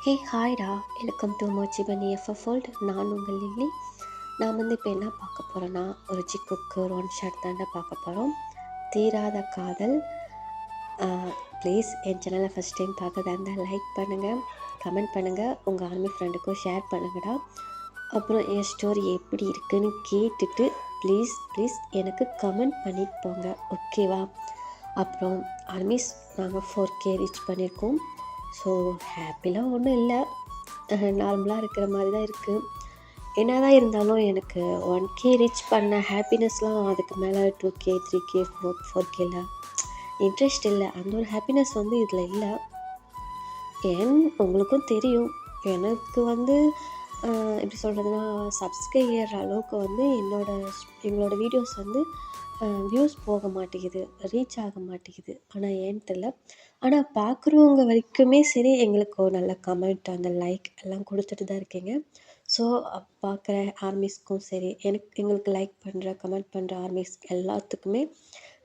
ஹே ஹாய்டா, welcome to மோச்சிபனி FF world. நான் உங்கள் லில்லி. நான் இப்போ என்ன பார்க்க போகிறேன்னா, ஒரு சிக்குக்கு ஒரு ஒன் ஷாட் தாண்டா பார்க்க போகிறோம். தீராத காதல். ப்ளீஸ் என் சேனலை ஃபஸ்ட் டைம் பார்க்கறதா இருந்தால் லைக் பண்ணுங்கள், கமெண்ட் பண்ணுங்கள், உங்கள் ஆர்மி ஃப்ரெண்டுக்கும் ஷேர் பண்ணுங்கடா. அப்புறம் என் ஸ்டோரி எப்படி இருக்குன்னு கேட்டுட்டு ப்ளீஸ் எனக்கு கமெண்ட் பண்ணிட்டு போங்க, ஓகேவா? அப்புறம் ஆர்மிஸ், நாங்கள் 4K ரீச் பண்ணியிருக்கோம். ஸோ ஹாப்பிலாம் ஒன்றும் இல்லை, நார்மலாக இருக்கிற மாதிரி தான் இருக்குது. என்ன தான் இருந்தாலும் எனக்கு 1K ரீச் பண்ண ஹாப்பினஸ்லாம் அதுக்கு மேலே 2K 3K 4Kல இன்ட்ரெஸ்ட் இல்லை. அந்த ஒரு ஹாப்பினஸ் இதில் இல்லை. ஏன் உங்களுக்கும் தெரியும், எனக்கு எப்படி சொல்கிறதுனா, சப்ஸ்கிரைப் ஏறுற அளவுக்கு எங்களோட வீடியோஸ் வியூஸ் போக மாட்டேங்குது, ரீச் ஆக மாட்டேங்குது. ஆனால் ஏன்னு தெரில. ஆனால் பார்க்குறவங்க வரைக்குமே சரி, எங்களுக்கு ஒரு நல்ல கமெண்ட், அந்த லைக் எல்லாம் கொடுத்துட்டு தான் இருக்கீங்க. ஸோ பார்க்குற ஆர்மிஸ்க்கும் சரி, எங்களுக்கு லைக் பண்ணுற கமெண்ட் பண்ணுற ஆர்மிஸ் எல்லாத்துக்குமே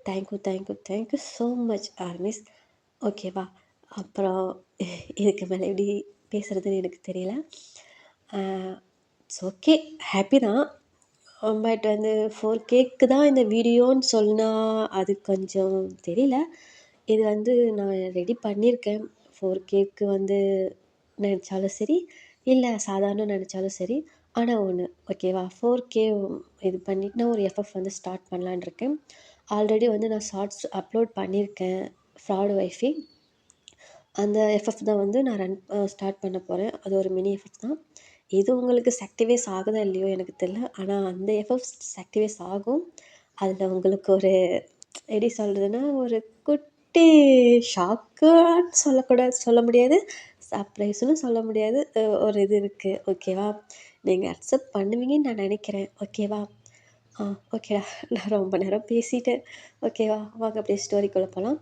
தேங்க்யூ ஸோ மச் ஆர்மிஸ், ஓகேவா? அப்புறம் இதுக்கு மேலே எப்படி பேசுகிறதுன்னு எனக்கு தெரியல. இட்ஸ் ஓகே, ஹாப்பி தான். பட் 4Kக்கு தான் இந்த வீடியோன்னு சொன்னால் அது கொஞ்சம் தெரியல. இது நான் ரெடி பண்ணியிருக்கேன். 4Kக்கு நினச்சாலும் சரி, இல்லை சாதாரண நினச்சாலும் சரி. ஆனால் ஒன்று, ஓகேவா? 4K இது பண்ணிட்டு நான் ஒரு எஃப்எஃப் ஸ்டார்ட் பண்ணலான்னு இருக்கேன். ஆல்ரெடி நான் ஷார்ட்ஸ் அப்லோட் பண்ணியிருக்கேன், ஃப்ராடு வைஃபை. அந்த எஃப்எஃப் தான் நான் ஸ்டார்ட் பண்ண போகிறேன். அது ஒரு மினி எஃப்எஃப் தான். இது உங்களுக்கு ஆக்டிவேஸ் ஆகுதா இல்லையோ எனக்கு தெரியல. ஆனால் அந்த எஃப்எஃப் ஆக்டிவேஸ் ஆகும். அதில் உங்களுக்கு ஒரு எப்படி சொல்கிறதுனா, ஒரு குட்டி ஷாக்குன்னு சொல்ல முடியாது, சர்ப்ரைஸுன்னு சொல்ல முடியாது. ஒரு இது இருக்குது, ஓகேவா? நீங்கள் அக்செப்ட் பண்ணுவீங்கன்னு நான் நினைக்கிறேன், ஓகேவா? ஓகேடா, நான் ரொம்ப நேரம் பேசிட்டேன், ஓகேவா? வாங்க அப்படியே ஸ்டோரிக்குள்ளே போகலாம்.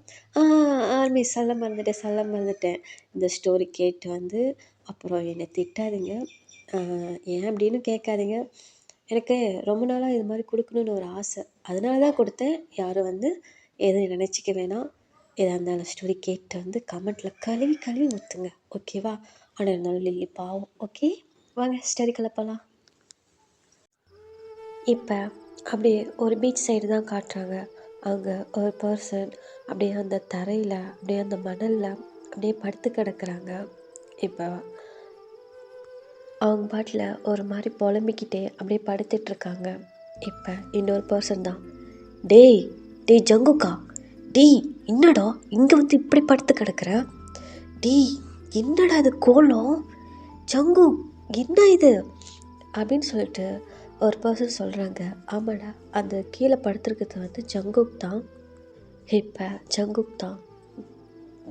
ஆர்மி சொல்ல மறந்துட்டேன். இந்த ஸ்டோரி கேட்டு அப்புறம் என்னை திட்டாதீங்க, ஏன் அப்படின்னு கேட்காதீங்க. எனக்கு ரொம்ப நாளாக இது மாதிரி கொடுக்கணுன்னு ஒரு ஆசை, அதனால தான் கொடுத்தேன். யாரும் எதுவும் நினச்சிக்க வேணாம். எதாக இருந்தாலும் ஸ்டோரி கேட்டு கமெண்ட்டில் கழுவி ஊற்றுங்க, ஓகேவா? ஆனால் இருந்தாலும் லில்லி பாவம், ஓகே? வாங்க ஸ்டோரிக்குள்ளே போகலாம். இப்போ அப்படியே ஒரு பீச் சைடு தான் காட்டுறாங்க. அங்கே ஒரு பர்சன் அப்படியே அந்த தரையில், அப்படியே அந்த மணலில் அப்படியே படுத்து கிடக்குறாங்க. இப்போ அவங்க பாட்டில் ஒரு மாதிரி புலம்பிக்கிட்டே அப்படியே படுத்துட்ருக்காங்க. இப்போ இன்னொரு பர்சன் தான், டேய் ஜங்குக்கா, டேய் என்னடா இங்கே இப்படி படுத்து கிடக்குற, டேய் என்னடா இது கோலம், ஜங்கு என்ன இது அப்படின்னு சொல்லிட்டு ஒரு பர்சன் சொல்கிறாங்க. ஆமாடா, அந்த கீழே படுத்துருக்கிறது ஜங்குக் தான். இப்போ ஜங்குக் தான்,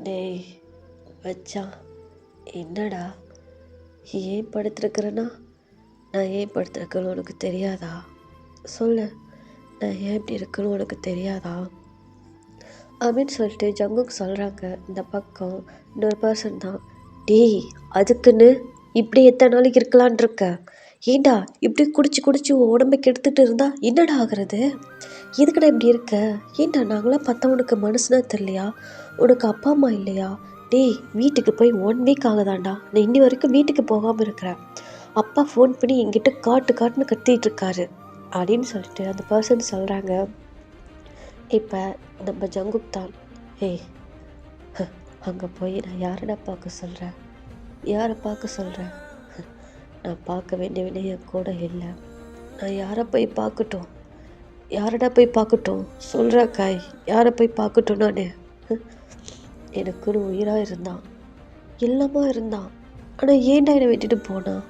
டேய் வச்சான் என்னடா ஏன் படுத்துருக்குறேன்னா, நான் ஏன் படுத்துருக்கேன்னு உனக்கு தெரியாதா? சொல்லு, நான் ஏன் இப்படி இருக்குன்னு உனக்கு தெரியாதா அப்படின்னு சொல்லிட்டு ஜங்குக்கு சொல்கிறாங்க. இந்த பக்கம் இன்னொரு பர்சன் தான், டேய் அதுக்குன்னு இப்படி எத்தனை நாளைக்கு இருக்கலான் இருக்க, ஏண்டா இப்படி குடிச்சு உடம்பை கெடுத்துட்டு இருந்தா என்னடா ஆகுறது, எதுக்கடா இப்படி இருக்க, ஏண்டா நாங்களாம் பார்த்தவனுக்கு மனசுனா தெரியலையா, உனக்கு அப்பா அம்மா இல்லையா, டேய் வீட்டுக்கு போய் 1 வீக் ஆகுதாண்டா, நான் இன்னி வரைக்கும் வீட்டுக்கு போகாமல் இருக்கிறேன், அப்பா ஃபோன் பண்ணி என்கிட்ட காட்டுன்னு கத்திட்டு இருக்காரு அப்படின்னு சொல்லிட்டு அந்த பர்சன் சொல்கிறாங்க. இப்போ நம்ம ஜங்குக் தான், ஏய் அங்கே போய் நான் யாரடா பார்க்க சொல்கிறேன், யாரை பார்க்க சொல்கிறேன், நான் பார்க்க வேண்டியவனே என் கூட இல்லை, நான் யாரை போய் பார்க்கட்டும், யாரடா போய் பார்க்கட்டும் சொல்கிறா காய், யாரை போய் பார்க்கட்டும், நான் எனக்குன்னு உயிராக இருந்தான், எல்லாமா இருந்தான், ஆனால் ஏன்டா என்னை விட்டுட்டு போனான்,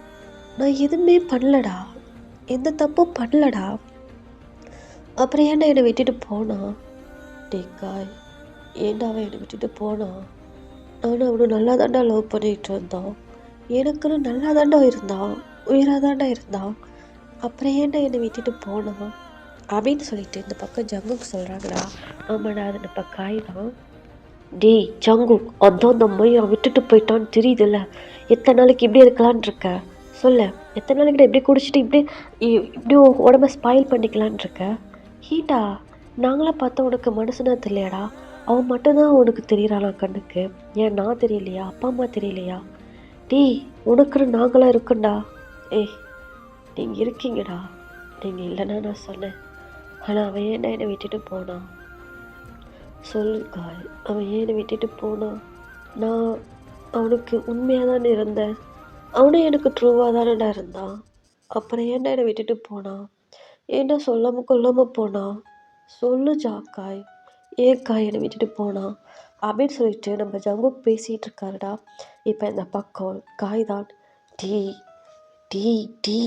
நான் எதுவுமே பண்ணலடா, எந்த தப்பும் பண்ணலடா, அப்புறம் ஏன்டா என்னை விட்டுட்டு போனான், டேக்காய் ஏன்டா அவன் என்னை விட்டுட்டு போனான், நானும் அவனும் நல்லா தாண்டா லவ் பண்ணிகிட்டு இருந்தோம், எனக்குன்னு நல்லா தாண்டா இருந்தான், உயிராக தாண்டா இருந்தான், அப்புறம் ஏன்டா என்னை விட்டுட்டு போனான் அப்படின்னு சொல்லிட்டு இந்த பக்கம் ஜங்குக்கு சொல்கிறாங்கடா. ஆமாடா, அது நம்ம காய் தான். டேய் ஜங்குக், அதான் அந்த மையை விட்டுட்டு போயிட்டான்னு தெரியுதுல்ல, எத்தனை நாளைக்கு இப்படி இருக்கலான் இருக்க, சொல்ல எத்தனை நாளைக்கு இப்படி குடிச்சிட்டு இப்படி உடம்ப ஸ்பாயில் பண்ணிக்கலான் இருக்க, ஏண்டா நாங்களாம் பார்த்தா உனக்கு மனசுனா தெரியலையாடா, அவன் மட்டும்தான் உனக்கு தெரியறானா கண்ணுக்கு, ஏன் நான் தெரியலையா, அப்பா அம்மா தெரியலையா, டேய் உனக்குன்னு நாங்களாம் இருக்கோண்டா. ஏய் நீங்கள் இருக்கீங்கடா. நீங்கள் இல்லைன்னா நான் சொன்னேன். ஆனால் அவன் ஏன்டா என்னை விட்டுட்டு போனான்? சொல்லு காய், அவன் ஏன் என்னை விட்டுட்டு போனான்? நான் அவனுக்கு உண்மையாக தானே இருந்தேன். அவனும் எனக்கு ட்ரூவாக தானேடா இருந்தான். அப்புறம் ஏன்டா என்னை விட்டுட்டு போனான்? ஏன்டா சொல்லாமல் கொல்லாமல் போனான்? சொல்லு காய், ஏன் காய் என்னை விட்டுட்டு போனான் அப்படின்னு சொல்லிட்டு நம்ம ஜங்குக் பேசிகிட்டு இருக்காருடா. இப்போ இந்த பக்கம் காய் தான், டீ டீ டீ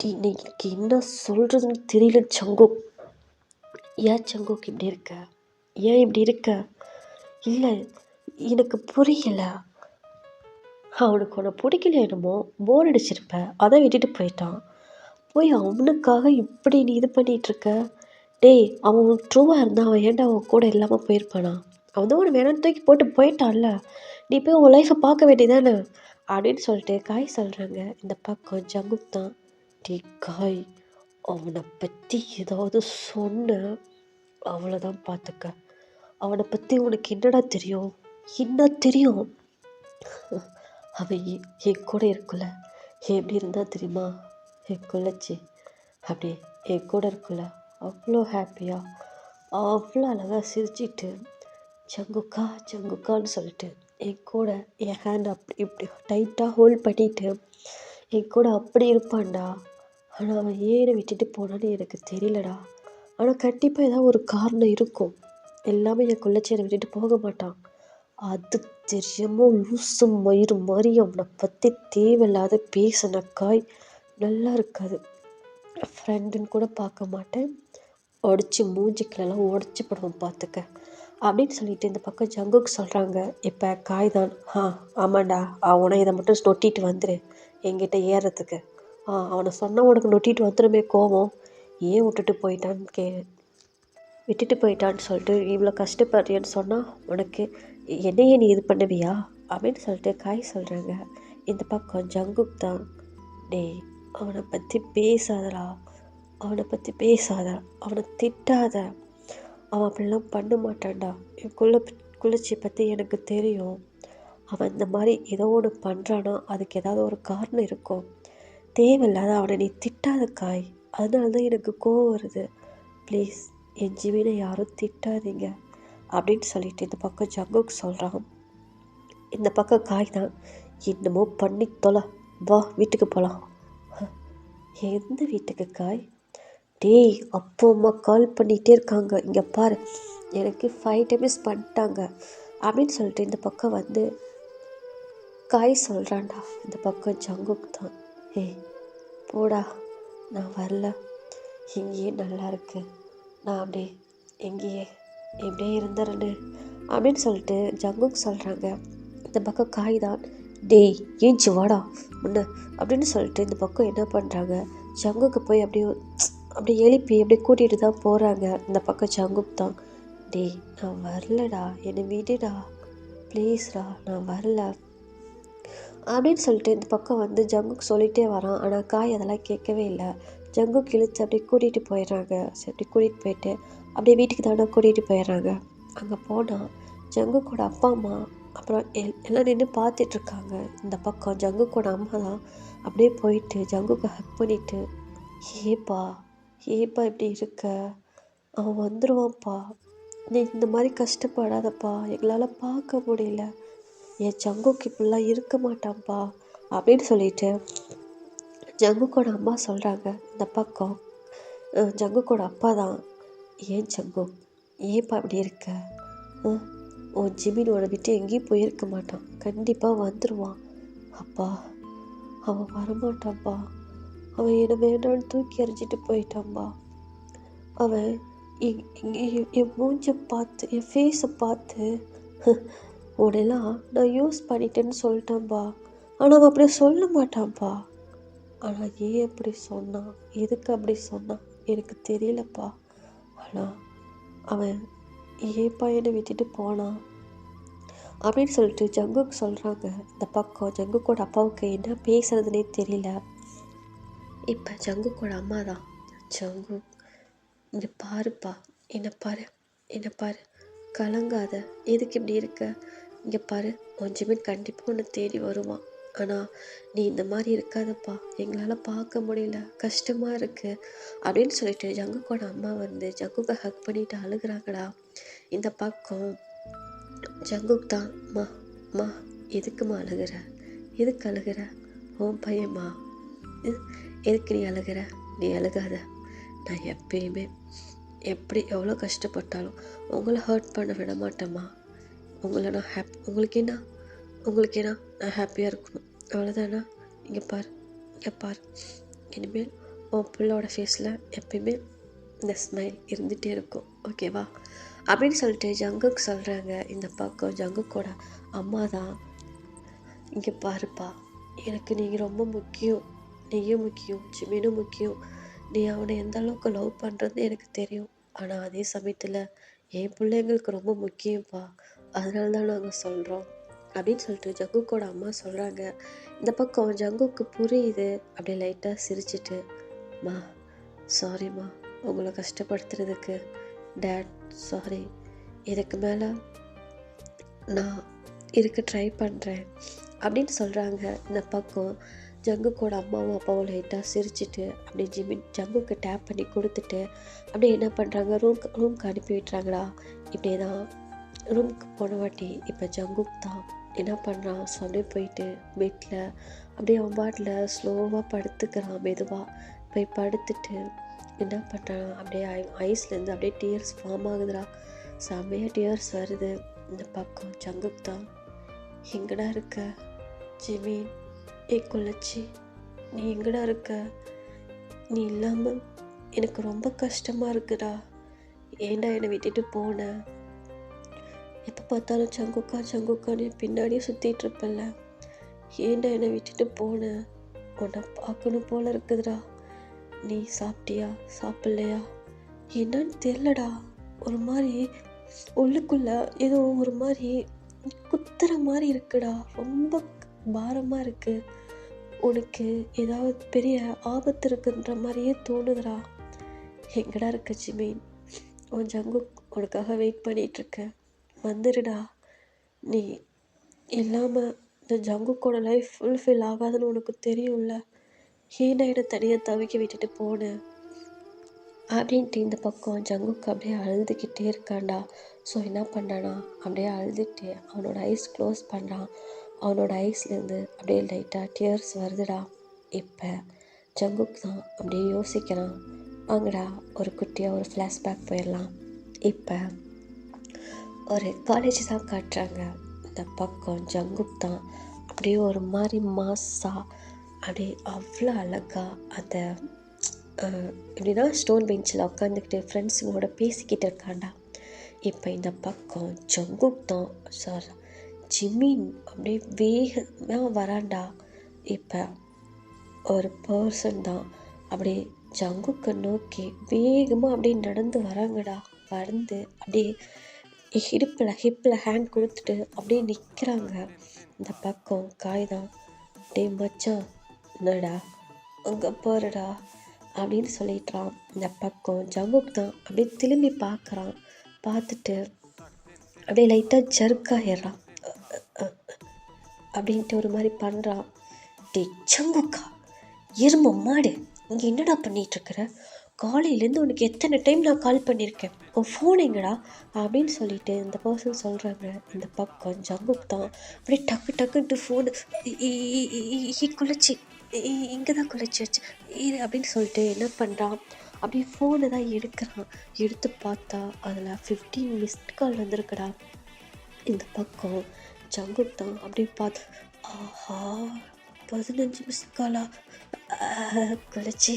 டீ நீக்கு என்ன சொல்கிறதுன்னு தெரியல ஜங்குக். ஏன் ஜங்குக் இப்படி இருக்க? ஏன் இப்படி இருக்க? இல்லை எனக்கு புரியலை. அவனுக்கு உன்னை பிடிக்கல, என்னமோ போர் அடிச்சிருப்ப, அதை விட்டுட்டு போயிட்டான். போய் அவனுக்காக இப்படி நீ இது பண்ணிகிட்ருக்க. டேய் அவன் ட்ரூவாக இருந்தால் அவன் ஏன்டா அவன் கூட இல்லாமல் போயிருப்பானா? அவன் தான் உன்னை வேணான்னு தூக்கி போட்டு போயிட்டான்ல. நீ போய் உன் லைஃப்பை பார்க்க வேண்டியதானே அப்படின்னு சொல்லிட்டு காய் சொல்கிறாங்க. இந்த பக்கம் ஜங்குக் தான், டே காய் அவனை பற்றி ஏதாவது சொன்ன அவ்வளோதான் பார்த்துக்க. அவனை பற்றி உனக்கு என்னடா தெரியும்? என்ன தெரியும்? அவன் என் கூட இருக்குல்ல எப்படி இருந்தா தெரியுமா? என் கொள்ளச்சி அப்படி என் கூட இருக்குல்ல அவ்வளோ ஹாப்பியாக அவ்வளோ அழகாக சிரிச்சிட்டு ஜங்குக்கா ஜங்குக்கான்னு சொல்லிட்டு என் கூட என் ஹேண்ட் அப்படி இப்படி டைட்டாக ஹோல்ட் பண்ணிட்டு என் கூட அப்படி இருப்பான்டா. ஆனால் அவன் ஏனை விட்டுட்டு போனான்னு எனக்கு தெரியலடா. ஆனால் கண்டிப்பாக ஏதாவது ஒரு காரணம் இருக்கும். எல்லாமே என் கொள்ளச்சி என்னை விட்டுட்டு போக மாட்டான். அது தெரியாமல் லூசு மயிறு மாதிரி அவனை பற்றி தேவையில்லாத பேசின காய் நல்லா இருக்காது. ஃப்ரெண்டுன்னு கூட பார்க்க மாட்டேன், உடச்சி மூஞ்சிக்கெல்லாம் உடச்சி படுவோம் பார்த்துக்க அப்படின்னு சொல்லிட்டு இந்த பக்கம் ஜங்குக்கு சொல்கிறாங்க. இப்போ காய் தான், ஆமாண்டா அவனை இதை மட்டும் நொட்டிட்டு வந்துடு என்கிட்ட ஏறுறதுக்கு. அவனை சொன்னால் உனக்கு நொட்டிட்டு வந்துடுமே கோவம், ஏன் விட்டுட்டு போயிட்டான்னு சொல்லிட்டு இவ்வளோ கஷ்டப்படுறியன்னு சொன்னால் உனக்கு என்னையே நீ இது பண்ணுவியா அப்படின்னு சொல்லிட்டு காய் சொல்கிறாங்க. இந்த பக்கம் ஜங்குக் தான், டேய் அவனை பற்றி பேசாதடா, அவனை பற்றி பேசாத, அவனை திட்டாத, அவன் அப்படிலாம் பண்ண மாட்டான்டா. என் குளிர்ச்சி பற்றி எனக்கு தெரியும். அவன் இந்த மாதிரி ஏதோ ஒன்று பண்ணுறான்னா அதுக்கு ஏதாவது ஒரு காரணம் இருக்கும். தேவையில்லாத அவனை நீ திட்டாத காய், அதனால தான் எனக்கு கோவம் வருது. ப்ளீஸ் என் ஜிவினை யாரும் திட்டாதீங்க அப்படின்னு சொல்லிட்டு இந்த பக்கம் ஜங்குக் சொல்கிறான். இந்த பக்கம் காய் தான், என்னமோ பண்ணி தொலை, வா வீட்டுக்கு போகலாம். எந்த வீட்டுக்கு காய்? டேய் அப்போ அம்மா கால் பண்ணிகிட்டே இருக்காங்க, இங்கே பாரு எனக்கு 5 டைம்ஸ் பண்ணிட்டாங்க அப்படின்னு சொல்லிட்டு இந்த பக்கம் வந்து காய் சொல்கிறான்டா. இந்த பக்கம் ஜங்குக் தான், ஏய் போடா நான் வரல, இங்கேயே நல்லா இருக்கு, நான் அப்படியே எங்கேயே எப்படியே இருந்துறேன்னு அப்படின்னு சொல்லிட்டு ஜங்குக் சொல்கிறாங்க. இந்த பக்கம் காய் தான், டேய் ஏஞ்சி வாடா முன்ன அப்படின்னு சொல்லிட்டு இந்த பக்கம் என்ன பண்ணுறாங்க, ஜங்குக்கு போய் அப்படியே எழுப்பி அப்படியே கூட்டிகிட்டு தான் போகிறாங்க. இந்த பக்கம் ஜங்குக் தான், டேய் நான் வரலடா, என்னை விடுடா ப்ளீஸ்டா, நான் வரல அப்படின்னு சொல்லிட்டு இந்த பக்கம் வந்து ஜங்குக் சொல்லிகிட்டே வரான். ஆனால் காய் அதெல்லாம் கேட்கவே இல்லை. ஜங்குக் இழுத்து அப்படியே கூட்டிகிட்டு போயிடுறாங்க. சரி அப்படி கூட்டிகிட்டு போயிட்டு அப்படியே வீட்டுக்கு தானே கூட்டிகிட்டு போயிடுறாங்க. அங்கே போனால் ஜங்குக்கோட அப்பா அம்மா அப்புறம் எல்லாம் நின்று பார்த்துட்ருக்காங்க. இந்த பக்கம் ஜங்குக்கோட அம்மா தான் அப்படியே போயிட்டு ஜங்குக்கை ஹக் பண்ணிவிட்டு, ஏப்பா இப்படி இருக்க, அவன் வந்துடுவான்ப்பா, நீ இந்த மாதிரி கஷ்டப்படாதப்பா, எங்களால் பார்க்க முடியல, என் ஜங்குக்கு இப்படிலாம் இருக்க மாட்டான்ப்பா அப்படின்னு சொல்லிட்டு ஜங்குக்கோட அம்மா சொல்கிறாங்க. இந்த பக்கம் ஜங்குக்கோட அப்பா தான், ஏன் ஜங்கு ஏன்ப்பா இப்படி இருக்க, உன் ஜிமின் உன்னை விட்டு எங்கேயும் போயிருக்க மாட்டான், கண்டிப்பாக வந்துடுவான். அப்பா அவன் வரமாட்டான்ப்பா, அவன் என்னை வேண்டான்னு தூக்கி எறிஞ்சிட்டு போயிட்டான்பா, அவன் என் மூஞ்சை பார்த்து என் ஃபேஸை பார்த்து உடனெல்லாம் நான் யூஸ் பண்ணிட்டேன்னு சொல்லிட்டான்பா, ஆனால் அவன் அப்படி சொல்ல மாட்டான்ப்பா. ஆனால் ஏன் அப்படி சொன்னான், எதுக்கு அப்படி சொன்னான் எனக்கு தெரியலப்பா, ஆனால் அவன் ஏன்ப்பா என்னை விட்டுட்டு போனான் அப்படின்னு சொல்லிட்டு ஜங்குக்கு சொல்கிறாங்க. இந்த பக்கம் ஜங்குக்கோட அப்பாவுக்கு என்ன பேசுறதுனே தெரியல. இப்போ ஜங்குக்கோட அம்மா தான், ஜங்கு இங்கே பாருப்பா, என்னை பாரு, கலங்காத, எதுக்கு இப்படி இருக்க, இங்கே பாரு உன் ஜிமின் கண்டிப்பாக உன்னை தேடி வருவான், ஆனால் நீ இந்த மாதிரி இருக்காதப்பா, எங்களால் பார்க்க முடியல, கஷ்டமாக இருக்குது அப்படின்னு சொல்லிட்டு ஜங்குக்கோட அம்மா வந்து ஜங்குக்கை ஹக் பண்ணிட்டு அழுகுறாங்கடா. இந்த பக்கம் ஜங்குக் தான், மா மா எதுக்குமா அழுகிற, எதுக்கு அழுகிற, உன் பையன்மா, எதுக்கு நீ அழுகிற, நீ அழுகாத, நான் எப்பயுமே எப்படி எவ்வளோ கஷ்டப்பட்டாலும் உங்களை ஹர்ட் பண்ண விட மாட்டேம்மா. உங்களை நான் உங்களுக்கு என்ன நான் ஹாப்பியாக இருக்கணும், அவ்வளோதானா. இங்கே பார் இனிமேல் உன் பிள்ளோட ஃபேஸில் எப்பயுமே இந்த ஸ்மைல் இருந்துகிட்டே இருக்கும், ஓகேவா அப்படின்னு சொல்லிட்டு ஜங்குக்கு சொல்கிறாங்க. இந்த பக்கம் ஜங்குக்கோட அம்மா தான், இங்கே பாருப்பா, எனக்கு நீங்கள் ரொம்ப முக்கியம், நீயும் முக்கியம், ஜிமினும் முக்கியம், நீ அவனை எந்த அளவுக்கு லவ் பண்ணுறது எனக்கு தெரியும், ஆனால் அதே சமயத்தில் என் பிள்ளைங்களுக்கு ரொம்ப முக்கியம்ப்பா, அதனால தான் நாங்கள் சொல்கிறோம் அப்படின்னு சொல்லிட்டு ஜங்குக்கோட அம்மா சொல்கிறாங்க. இந்த பக்கம் ஜங்குக்கு புரியுது, அப்படியே லைட்டாக சிரிச்சிட்டு, மா சாரிம்மா, உங்களை கஷ்டப்படுத்துறதுக்கு டேட் சாரி, இதுக்கு மேலே நான் இருக்க ட்ரை பண்ணுறேன் அப்படின்னு சொல்கிறாங்க. இந்த பக்கம் ஜங்குக்கோட அம்மாவும் அப்பாவும் லைட்டாக சிரிச்சிட்டு அப்படியே ஜங்குக்கு டேப் பண்ணி கொடுத்துட்டு அப்படியே என்ன பண்ணுறாங்க, ரூம்க்கு அனுப்பி விட்டுறாங்களா. இப்படியே தான் ரூமுக்கு போன வாட்டி இப்போ ஜங்குக் தான் என்ன பண்ணுறான், அப்படியே போயிட்டு பெட்டில் அப்படியே அவன் பாட்டில் ஸ்லோவாக படுத்துக்கிறான். மெதுவாக போய் படுத்துட்டு என்ன பண்ணுறான், அப்படியே ஐஸ்லேருந்து அப்படியே டியர்ஸ் ஃபார்ம் ஆகுதுடா, செம்மையாக டியர்ஸ் வருது. இந்த பக்கம் ஜங்குக் தான், எங்கடா இருக்க ஜிமின், கொள்ளச்சி நீ எங்கடா இருக்க, நீ இல்லாமல் எனக்கு ரொம்ப கஷ்டமாக இருக்குடா, ஏண்டா என்னை விட்டுட்டு போன, எப்போ பார்த்தாலும் ஜங்குக்கான்னு பின்னாடியே சுற்றிட்டு இருப்பல்ல, ஏண்டா என்னை விட்டுட்டு போன, உன்னை பார்க்கணும் போல இருக்குதுடா, நீ சாப்பிட்டியா சாப்பிட்லையா என்னன்னு தெரிலடா, ஒரு மாதிரி உள்ளுக்குள்ள ஏதோ ஒரு மாதிரி குத்துற மாதிரி இருக்குடா, ரொம்ப பாரமாக இருக்கு, உனக்கு ஏதாவது பெரிய ஆபத்து இருக்குன்ற மாதிரியே தோணுதுடா, எங்கடா இருக்க ஜிமின், உன் ஜங்கு உனக்காக வெயிட் பண்ணிகிட்ருக்க, வந்துடுடா, நீ இல்லாமல் இந்த ஜங்குக்கோட லைஃப் ஃபுல்ஃபில் ஆகாதுன்னு உனக்கு தெரியும்ல, ஏன்னா என்னை தனியாக தவிக்க விட்டுட்டு போனேன் அப்படின்ட்டு இந்த பக்கம் ஜங்குக்கு அப்படியே அழுதுகிட்டே இருக்கான்டா. ஸோ என்ன பண்ணுறானா, அப்படியே அழுதுட்டு அவனோட ஐஸ் க்ளோஸ் பண்ணுறான். அவனோட ஐஸ்லேருந்து அப்படியே லைட்டாக டியர்ஸ் வருதுடா. இப்போ ஜங்குக் தான் அப்படியே யோசிக்கிறான். வாங்கடா ஒரு குட்டியாக ஒரு ஃப்ளாஷ்பேக் போயிடலாம். இப்போ ஒரு காலேஜ் தான் காட்டுறாங்க. இந்த பக்கம் ஜங்குக் தான் அப்படியே ஒரு மாதிரி மாஸாக அப்படியே அவ்வளோ அழகாக அந்த எப்படின்னா ஸ்டோன் பெஞ்சில் உட்காந்துக்கிட்டு ஃப்ரெண்ட்ஸுங்களோட பேசிக்கிட்டு இருக்காண்டா. இப்போ இந்த பக்கம் ஜங்குக் தான் ஜிமின் அப்படியே வேகமாக வராண்டா. இப்போ ஒரு பர்சன் தான் அப்படியே ஜங்குக்கை நோக்கி வேகமாக அப்படியே நடந்து வராங்கடா. வந்து அப்படியே ஹிப்பில் ஹேண்ட் கொடுத்துட்டு அப்படியே நிற்கிறாங்க. இந்த பக்கம் காய்தான், அப்படியே மச்சான் என்னடா அங்கே போகிறடா அப்படின்னு சொல்லிட்டான். இந்த பக்கம் ஜங்குக் தான் அப்படியே திரும்பி பார்க்குறான். பார்த்துட்டு அப்படியே லைட்டாக ஜர்க்காயிடுறான். அப்படின்ட்டு ஒரு மாதிரி பண்ணுறான். டே ஜங்குக்கா, எரும மாடு, இங்கே என்னடா பண்ணிகிட்ருக்குற, காலையிலேருந்து உனக்கு எத்தனை டைம் நான் கால் பண்ணியிருக்கேன், உன் ஃபோன் எங்கடா அப்படின்னு சொல்லிட்டு இந்த பர்சன் சொல்கிறாங்க. இந்த பக்கம் ஜங்குக் தான் அப்படியே டக்குன்ட்டு ஃபோனு குளிச்சு இங்கே தான் குளிச்சு வச்சு இது அப்படின்னு சொல்லிட்டு என்ன பண்ணுறான், அப்படியே ஃபோனை தான் எடுக்கிறான். எடுத்து பார்த்தா அதில் 15 மிஸ்ட் கால் வந்திருக்குடா. இந்த பக்கம் ஜங்குக் தான் அப்படியே பார்த்து, ஆஹா 15 மிஸ்ட் காலா, குளிச்சு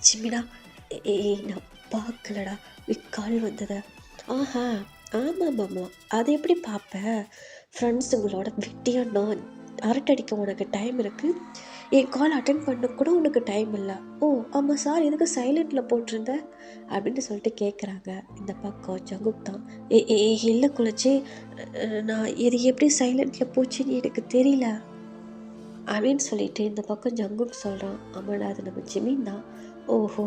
சிமிடா, நான் பார்க்கலடா கால் வந்ததை. ஆஹா ஆமாம், அதை எப்படி பார்ப்பேன், ஃப்ரெண்ட்ஸுங்களோட வெட்டியாக நான் அரட்டடிக்க உனக்கு டைம் இருக்குது, என் கால் அட்டென்ட் பண்ண கூட உனக்கு டைம் இல்லை. ஓ ஆமாம் சார், எதுக்கு சைலண்டில் போட்டிருந்த அப்படின்னு சொல்லிட்டு கேட்குறாங்க. இந்த பக்கம் ஜங்குக் தான், இல்லை குளிச்சு, நான் இது எப்படி சைலண்டில் போச்சுன்னு எனக்கு தெரியல அப்படின்னு சொல்லிட்டு இந்த பக்கம் ஜங்குக் சொல்கிறான். ஆமாடா அது நம்ம ஜிமின் தான். ஓஹோ,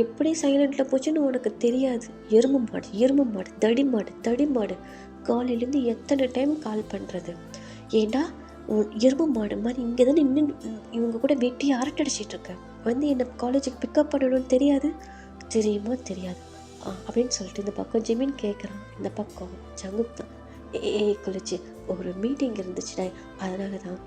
எப்படி சைலண்டில் போச்சுன்னு உனக்கு தெரியாது, எருமை மாடு தடி மாடு காலையிலேருந்து எத்தனை டைம் கால் பண்ணுறது, ஏண்டா எரும மாடு மாதிரி இங்கே தானே நின்று இவங்க கூட வெட்டி அரட்டடிச்சிட்டு இருக்கேன். வந்து என்னை காலேஜுக்கு பிக்கப் பண்ணணும்னு தெரியாது, தெரியுமா தெரியாது அப்படின்னு சொல்லிட்டு இந்த பக்கம் ஜிமின் கேட்குறான். இந்த பக்கம் ஜங்குக் தான், ஏய் குளிச்சு ஒரு மீட்டிங் இருந்துச்சுடா, அதனால தான்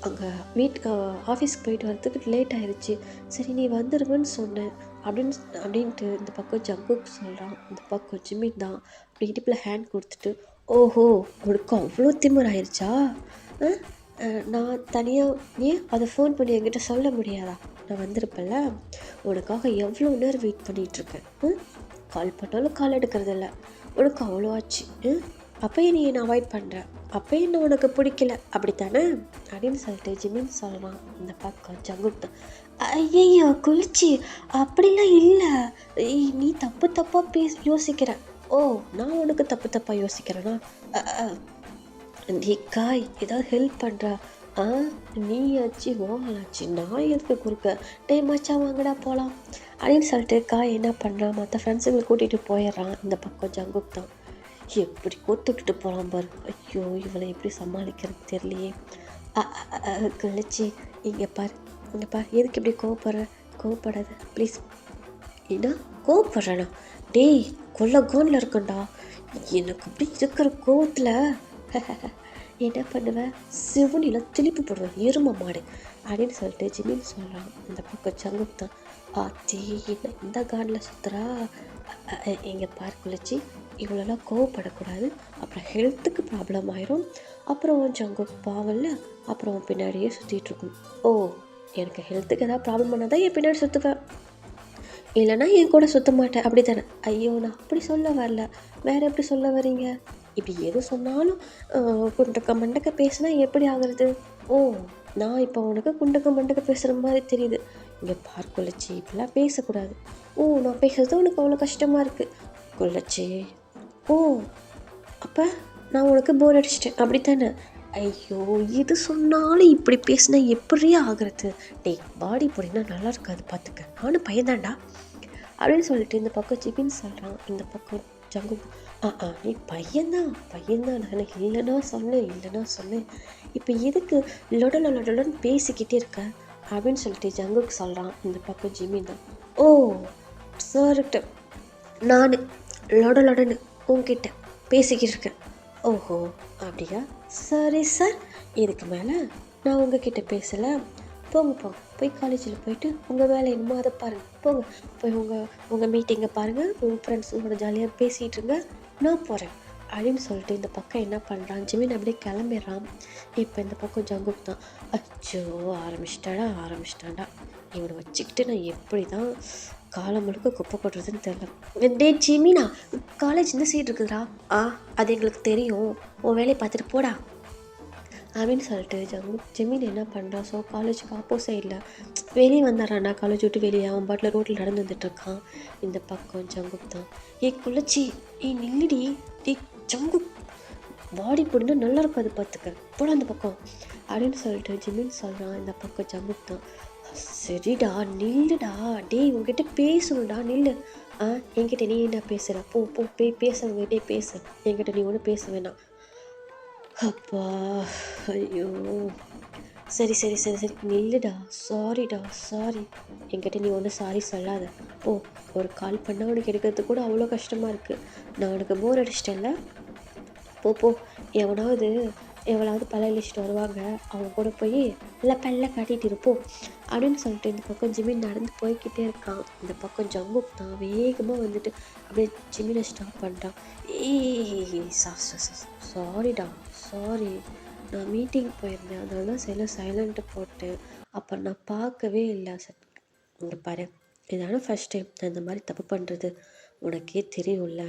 அங்கே ஆஃபீஸ்க்கு போயிட்டு வரதுக்கு லேட் ஆயிடுச்சு, சரி நீ வந்துடுவேன்னு சொன்னேன் அப்படின்ட்டு இந்த பக்கம் ஜங்குக் சொல்கிறான். இந்த பக்கம் ஜிமின் தான் அப்படி இடுப்பில் ஹேண்ட் கொடுத்துட்டு, ஓஹோ உனக்கு அவ்வளோ திமிர் ஆயிடுச்சா, நான் தனியாக ஏன் அதை ஃபோன் பண்ணி என்கிட்ட சொல்ல முடியாதா, நான் வந்திருப்பேன்ல, உனக்காக எவ்வளோ நேரம் வெயிட் பண்ணிகிட்ருக்கேன், கால் பண்ணாலும் கால் எடுக்கிறதில்ல, உனக்கு அவ்வளோ ஆச்சு, அப்போயே நீ என்னை அவாய்ட் பண்ணுற, அப்போ என்ன உனக்கு பிடிக்கல அப்படித்தானே அப்படின்னு சொல்லிட்டு ஜிமின் சொல்லலாம். இந்த பக்கம் ஜங்குக் தான், ஐயோ குளிச்சு அப்படிலாம் இல்லை, நீ தப்பு தப்பாக யோசிக்கிற, ஓ நான் உனக்கு தப்பு தப்பாக யோசிக்கிறேன்னா, நீ காய் ஏதாவது ஹெல்ப் பண்ணுறா, நீ ஆச்சு ஓகலாச்சு, நான் எதுக்கு குறுக்க, டே மச்சா வாங்கடா போகலாம் அப்படின்னு சொல்லிட்டு காய் என்ன பண்ணுறான், மற்ற ஃப்ரெண்ட்ஸுங்களை கூட்டிகிட்டு போயிடுறான். இந்த பக்கம் ஜங்குக் தான், எப்படி கோத்துக்கிட்டு போகலாம் பாரு, ஐயோ இவளை எப்படி சமாளிக்கிறது தெரியலையே, கழிச்சு இங்கே பாரு எதுக்கு இப்படி கோவப்படாத ப்ளீஸ், ஏன்னா கோவப்படுறேண்ணா, டேய் கொல்ல கோனில் இருக்கண்டா, எனக்கு அப்படி இருக்கிற கோவத்தில் என்ன பண்ணுவேன், சிவனில் திருப்பி போடுவேன் எரும மாடு அப்படின்னு சொல்லிட்டு ஜிமின் சொல்கிறான். இந்த பக்கம் ஜங்குக் தான், ஆத்தி என்ன இந்த கார்டில் சுற்றுறா, எங்கள் பார்க்குள்ளச்சி இவ்வளோலாம் கோவப்படக்கூடாது, அப்புறம் ஹெல்த்துக்கு ப்ராப்ளம் ஆயிரும், அப்புறம் ஜங்குக் பாவல்ல, அப்புறம் பின்னாடியே சுற்றிட்டுருக்கும், ஓ எனக்கு ஹெல்த்துக்கு ஏதாவது ப்ராப்ளம் பண்ணால் தான் என் பின்னாடி சுற்றுவேன், இல்லைனா என் கூட சுற்ற மாட்டேன் அப்படி தானே, ஐயோ நான் அப்படி சொல்ல வரல, வேறு எப்படி சொல்ல வரீங்க, இப்படி எது சொன்னாலும் குண்டக்க மண்டக்க பேசினா எப்படி ஆகுறது, ஓ நான் இப்போ உனக்கு குண்டக்க மண்டக்க பேசுகிற மாதிரி தெரியுது, இங்கே பார்க்குள்ளச்சி இப்படிலாம் பேசக்கூடாது, ஓ நான் பேசுறது உனக்கு அவ்வளோ கஷ்டமாக இருக்குது குள்ளச்சி, ஓ அப்போ நான் உனக்கு போர் அடிச்சிட்டேன் அப்படித்தானே, ஐயோ எது சொன்னாலும் இப்படி பேசினா எப்படியே ஆகிறது, டேய் பாடி போடினா நல்லா இருக்காது பார்த்துக்க, நானும் பையன்தான்டா அப்படின்னு சொல்லிட்டு இந்த பக்கம் ஜிபின் சொல்கிறான். இந்த பக்கம் ஜங்குக், நீ பையன்தான் நான் இல்லைன்னா சொன்னேன், இப்போ எதுக்கு லொடலன்னு பேசிக்கிட்டே இருக்க அப்படின்னு சொல்லிட்டு ஜங்குக் சொல்கிறான். இந்த பக்கம் ஜிமின் தான், ஓ சார்கிட்ட நான் லொடன்னு உங்ககிட்ட பேசிக்கிட்டு இருக்கேன், ஓஹோ அப்படியா, சரி சார், இதுக்கு மேலே நான் உங்ககிட்ட பேசலை, போங்க போய் காலேஜில் போயிட்டு உங்கள் வேலை என்னமோ அதை பாருங்கள், போங்க போய் உங்கள் மீட்டிங்கை பாருங்கள், உங்கள் ஃப்ரெண்ட்ஸுங்களோட ஜாலியாக பேசிகிட்டு இருங்க, நான் போகிறேன் அப்படின்னு சொல்லிட்டு இந்த பக்கம் என்ன பண்ணுறான் ஜிமின் அப்படியே கிளம்பிடுறான். இப்போ இந்த பக்கம் ஜங்குக் தான், அச்சோ ஆரம்பிச்சிட்டாடா, இவனை வச்சுக்கிட்டு நான் எப்படி தான் காலம் முழுக்க குப்பை கொட்டுறதுன்னு தெரில, டே ஜிமினா காலேஜ் இந்த சீட் இருக்குதுடா, அது எங்களுக்கு தெரியும், உன் வேலையை பார்த்துட்டு போடா அப்படின்னு சொல்லிட்டு ஜிமின் என்ன பண்ணுறான், ஸோ காலேஜுக்கு ஆப்போசைடில் வெளியே வந்துடுறான், காலேஜ் விட்டு வெளியே அவன் பாட்டில் ரோட்டில் நடந்து வந்துட்டுருக்கான். இந்த பக்கம் ஜங்குக் தான், குள்ளச்சி நில்லுடி, ஜங்குக் பாடி போடுனா நல்லா இருக்காது பார்த்துக்க, போட அந்த பக்கம் அப்படின்னு சொல்லிட்டு ஜிமின் சொல்கிறான். இந்த பக்கம் ஜங்குக் தான், சரிடா நில்லுடா, டேய் உங்ககிட்ட பேசணும்டா நில்லு, என்கிட்ட நீ என்ன பேசுகிற, போ பேசுறவங்ககிட்டே பேசு, என்கிட்ட நீ ஒன்றும் பேச வேணாம், அப்பா ஐயோ சரி நில்லுடா, சாரி, என்கிட்ட நீ ஒன்றும் சாரி சொல்லாத, ஒரு கால் பண்ணால் உனக்கு எடுக்கிறது கூட அவ்வளோ கஷ்டமாக இருக்குது, நான் உனக்கு போர் அடிச்சிட்டேன்ல, போ எவளாவது பல இழிச்சிட்டு வருவாங்க, அவங்க கூட போய் நல்லா பல்ல காட்டிகிட்டு இருப்போம் அப்படின்னு சொல்லிட்டு இந்த பக்கம் ஜிமின் நடந்து போய்கிட்டே இருக்கான். இந்த பக்கம் ஜங்குக் தான் வேகமாக வந்துட்டு அப்படியே ஜிமினை ஸ்டாப் பண்ணிட்டான். சாரி நான் மீட்டிங் போயிருந்தேன், அதனால தான் சில சைலண்ட்டு போட்டேன், அப்புறம் நான் பார்க்கவே இல்லை சார், இங்கே பாரு இதான ஃபஸ்ட் டைம் நான் இந்த மாதிரி தப்பு பண்ணுறது, உனக்கே தெரியும்ல,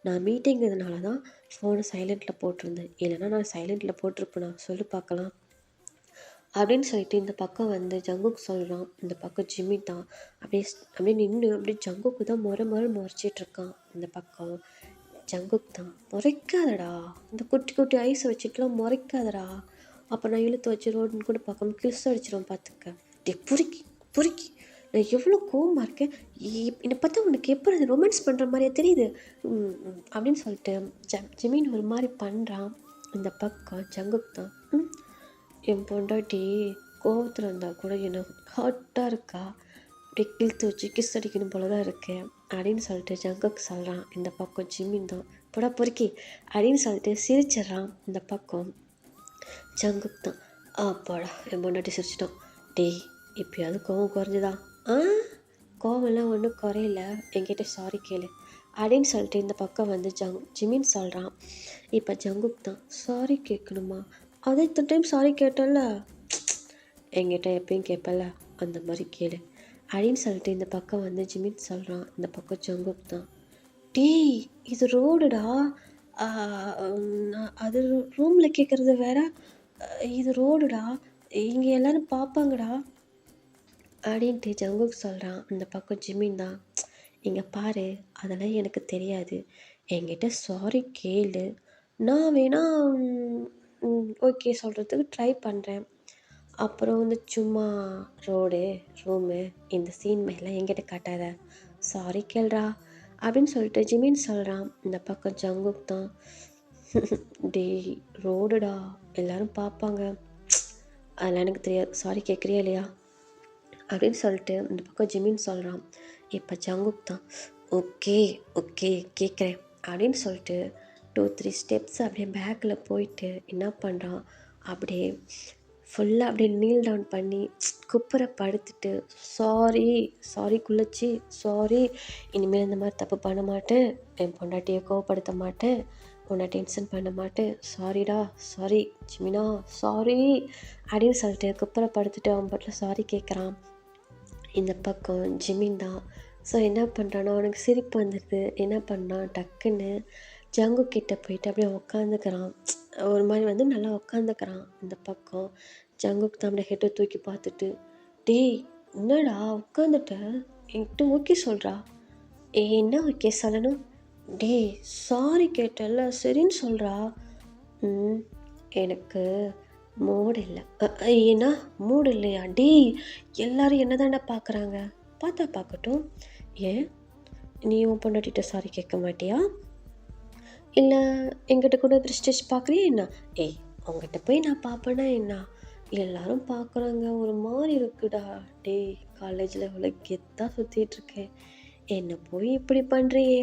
நான் மீட்டிங்கிறதுனால தான் ஃபோனை சைலண்ட்டில் போட்டிருந்தேன், இல்லைனா நான் சைலண்ட்டில் போட்டிருப்பேனா சொல்லி பார்க்கலாம் அப்படின்னு சொல்லிட்டு இந்த பக்கம் வந்து ஜங்குக் சொல்கிறான். இந்த பக்கம் ஜிமின் தான் அப்படியே நின்று அப்படியே ஜங்குக்கு தான் முறைச்சிட்ருக்கான். இந்த பக்கம் ஜங்குக் தான், முறைக்காதடா, இந்த குட்டி ஐஸை வச்சுட்டுலாம் முறைக்காதடா, அப்போ நான் இழுத்து வச்சு ரோடுன்னு கூட பார்க்காம கிளிஸ் அடிச்சிடும் பார்த்துக்க, டே பொறுக்கி நான் எவ்வளோ கோவமாக இருக்கேன், என்னை பார்த்தா உனக்கு எப்படி அது ரொமான்ஸ் பண்ணுற மாதிரியே தெரியுது அப்படின்னு சொல்லிட்டு ஜிமின் ஒரு மாதிரி பண்ணுறான். இந்த பக்கம் ஜங்குக் தான், என் பொண்டாட்டி கோவத்தில் இருந்தால் கூட என்ன ஹாட்டாக இருக்கா, அப்படியே கிழித்து வச்சு கிஸ் அடிக்கணும் போல தான் இருக்கேன் அப்படின்னு சொல்லிட்டு ஜங்குக்கு சொல்கிறான். இந்த பக்கம் ஜிம்மின் தான் போடா பொறுக்கி அப்படின்னு சொல்லிட்டு சிரிச்சிட்றான். இந்த பக்கம் ஜங்குக்கு தான் போடா என் பொண்டாட்டி சிரிச்சிட்டோம். டேய் இப்போயாவது கோவம் குறைஞ்சுதா? ஆ கோவம்லாம் ஒன்றும் குறையில, என்கிட்ட சாரி கேளு அப்படின்னு சொல்லிட்டு இந்த பக்கம் வந்து ஜிமின் சொல்கிறான். இப்போ ஜங்குக்கு தான் சாரி கேட்கணுமா? அதே இத்தனை டைம் சாரி கேட்டல, என்கிட்ட எப்பயும் கேட்பல அந்த மாதிரி கேளு அப்படின்னு சொல்லிட்டு இந்த பக்கம் வந்து ஜிமின் சொல்கிறான். இந்த பக்கம் ஜங்குக்கு தான் டேய் இது ரோடுடா, அது ரூமில் கேட்குறது வேற, இது ரோடுடா, இங்கே எல்லாரும் பார்ப்பாங்கடா அப்படின்ட்டு ஜங்குக்கு சொல்கிறான். இந்த பக்கம் ஜிமின் தான் இங்கே பாரு, அதெல்லாம் எனக்கு தெரியாது, என்கிட்ட சாரி கேளு, நான் வேணா ஓகே சொல்கிறதுக்கு ட்ரை பண்ணுறேன். அப்புறம் வந்து சும்மா ரோடு ரூமு இந்த சீன் மாதிரிலாம் என்கிட்ட காட்டாத, சாரி கேள்றா அப்படின்னு சொல்லிட்டு ஜிமின் சொல்கிறான். இந்த பக்கம் ஜங்குக்கு தான் டேய் ரோடுடா, எல்லோரும் பார்ப்பாங்க, அதெல்லாம் எனக்கு தெரியாது, சாரி கேட்குறியா இல்லையா அப்படின்னு சொல்லிட்டு இந்த பக்கம் ஜிமின் சொல்கிறான். இப்போ ஜங்குக்கு தான் ஓகே ஓகே கேட்குறேன் அப்படின்னு சொல்லிட்டு 2-3 ஸ்டெப்ஸ் அப்படியே பேக்கில் போயிட்டு என்ன பண்ணுறான், அப்படியே ஃபுல்லாக அப்படியே நீல் டவுன் பண்ணி குப்புற படுத்துட்டு சாரி சாரி குளிச்சு சாரி, இனிமேல் இந்த மாதிரி தப்பு பண்ண மாட்டேன், என் பொண்டாட்டியை கோவப்படுத்த மாட்டேன், உன்னை டென்ஷன் பண்ண மாட்டேன், சாரிடா சாரி ஜிமினா சாரி அப்படின்னு சொல்லிட்டு குப்புற படுத்துட்டு அவன் பாட்டில் சாரி கேட்குறான். இந்த பக்கம் ஜிமின் தான் ஸோ என்ன பண்ணுறான்னா, அவனுக்கு சிரிப்பு வந்துடுது. என்ன பண்ணான், டக்குன்னு ஜங்கு கிட்ட போயிட்டு அப்படியே உக்காந்துக்கிறான். ஒரு மாதிரி வந்து நல்லா உக்காந்துக்கிறான். இந்த பக்கம் ஜங்குக்கு தான் அப்படியே ஹெட்டை தூக்கி பார்த்துட்டு டேய் என்னடா உட்காந்துட்ட, என்கிட்ட ஓகே சொல்கிறா, என்ன ஓகே சொல்லணும், டேய் சாரி கேட்டல சரின்னு சொல்கிறா, எனக்கு மூடு இல்லை. ஏன்னா மூடு இல்லையா? டேய் எல்லாரும் என்ன தாண்டா பார்க்குறாங்க, பார்த்தா பார்க்கட்டும், ஏன் நீ உன் பொண்டாட்டிட்ட சாரி கேட்க மாட்டியா, இல்லை எங்கிட்ட கூட ப்ரெஸ்டேஜ் பார்க்குறியா என்ன? ஏய் அவங்ககிட்ட போய் நான் பார்ப்பேன்னா என்ன, எல்லாரும் பார்க்குறாங்க ஒரு மாதிரி இருக்குடா, டேய் காலேஜில் இவ்வளோ கெத்தாக சுற்றிட்டுருக்கேன், என்னை போய் இப்படி பண்ணுறியே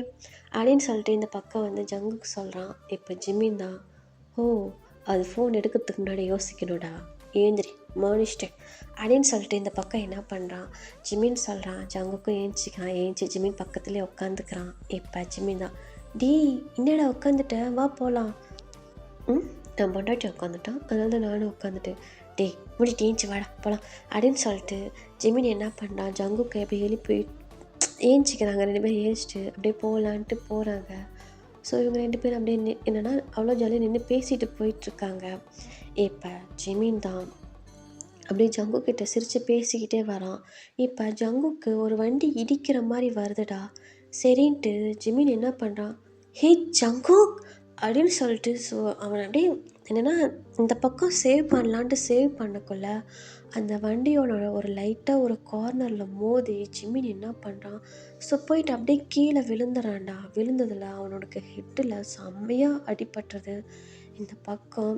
அப்படின்னு சொல்லிட்டு இந்த பக்கம் வந்து ஜங்குக்கு சொல்கிறான். இப்போ ஜிமின் தான் ஓ அது ஃபோன் எடுக்கிறதுக்கு முன்னாடி யோசிக்கணும்டா, ஏந்திரி மோனிச்சிட்டேன் அப்படின்னு சொல்லிட்டு இந்த பக்கம் என்ன பண்ணுறான், ஜிமின் சொல்கிறான். ஜங்குக்கும் ஏஞ்சிக்கிறான். ஏஞ்சி ஜிமின் பக்கத்துலேயே உட்காந்துக்கிறான். இப்போ ஜிமின் தான் டீ என்னடா உட்காந்துட்ட, வா போகலாம். நான் பொண்டாட்டி உட்காந்துட்டான், அதனால தான் நானும் உட்காந்துட்டேன். டேய் முடிட்டு ஏஞ்சி வாடா போகலாம் அப்படின்னு சொல்லிட்டு ஜிமின் என்ன பண்ணுறான், ஜங்குக்கு எப்படி எழுப்பி ஏஞ்சிக்கிறாங்க. 2 பேரும் ஏஞ்சிட்டு அப்படியே போகலான்ட்டு போகிறாங்க. ஸோ இவங்க 2 பேரும் அப்படியே என்னென்னா அவ்வளோ ஜாலியாக நின்று பேசிட்டு போயிட்டுருக்காங்க. இப்போ ஜிமின் தான் அப்படியே ஜங்குக்கிட்ட சிரித்து பேசிக்கிட்டே வரான். இப்போ ஜங்குக்கு ஒரு வண்டி இடிக்கிற மாதிரி வருதுடா. சரின்ட்டு ஜிமின் என்ன பண்ணுறான், ஹே ஜங்குக் அப்படின்னு சொல்லிட்டு ஸோ அவன் அப்படியே என்னென்னா இந்த பக்கம் சேவ் பண்ணலான்ட்டு சேவ் பண்ணக்குள்ள அந்த வண்டியோட ஒரு லைட்டாக ஒரு கார்னரில் மோதி ஜிமின் என்ன பண்ணுறான், ஸோ போயிட்டு அப்படியே கீழே விழுந்துறான்டா. விழுந்ததில் அவனோட ஹெட்டில் செம்மையாக அடிபட்டுறது. இந்த பக்கம்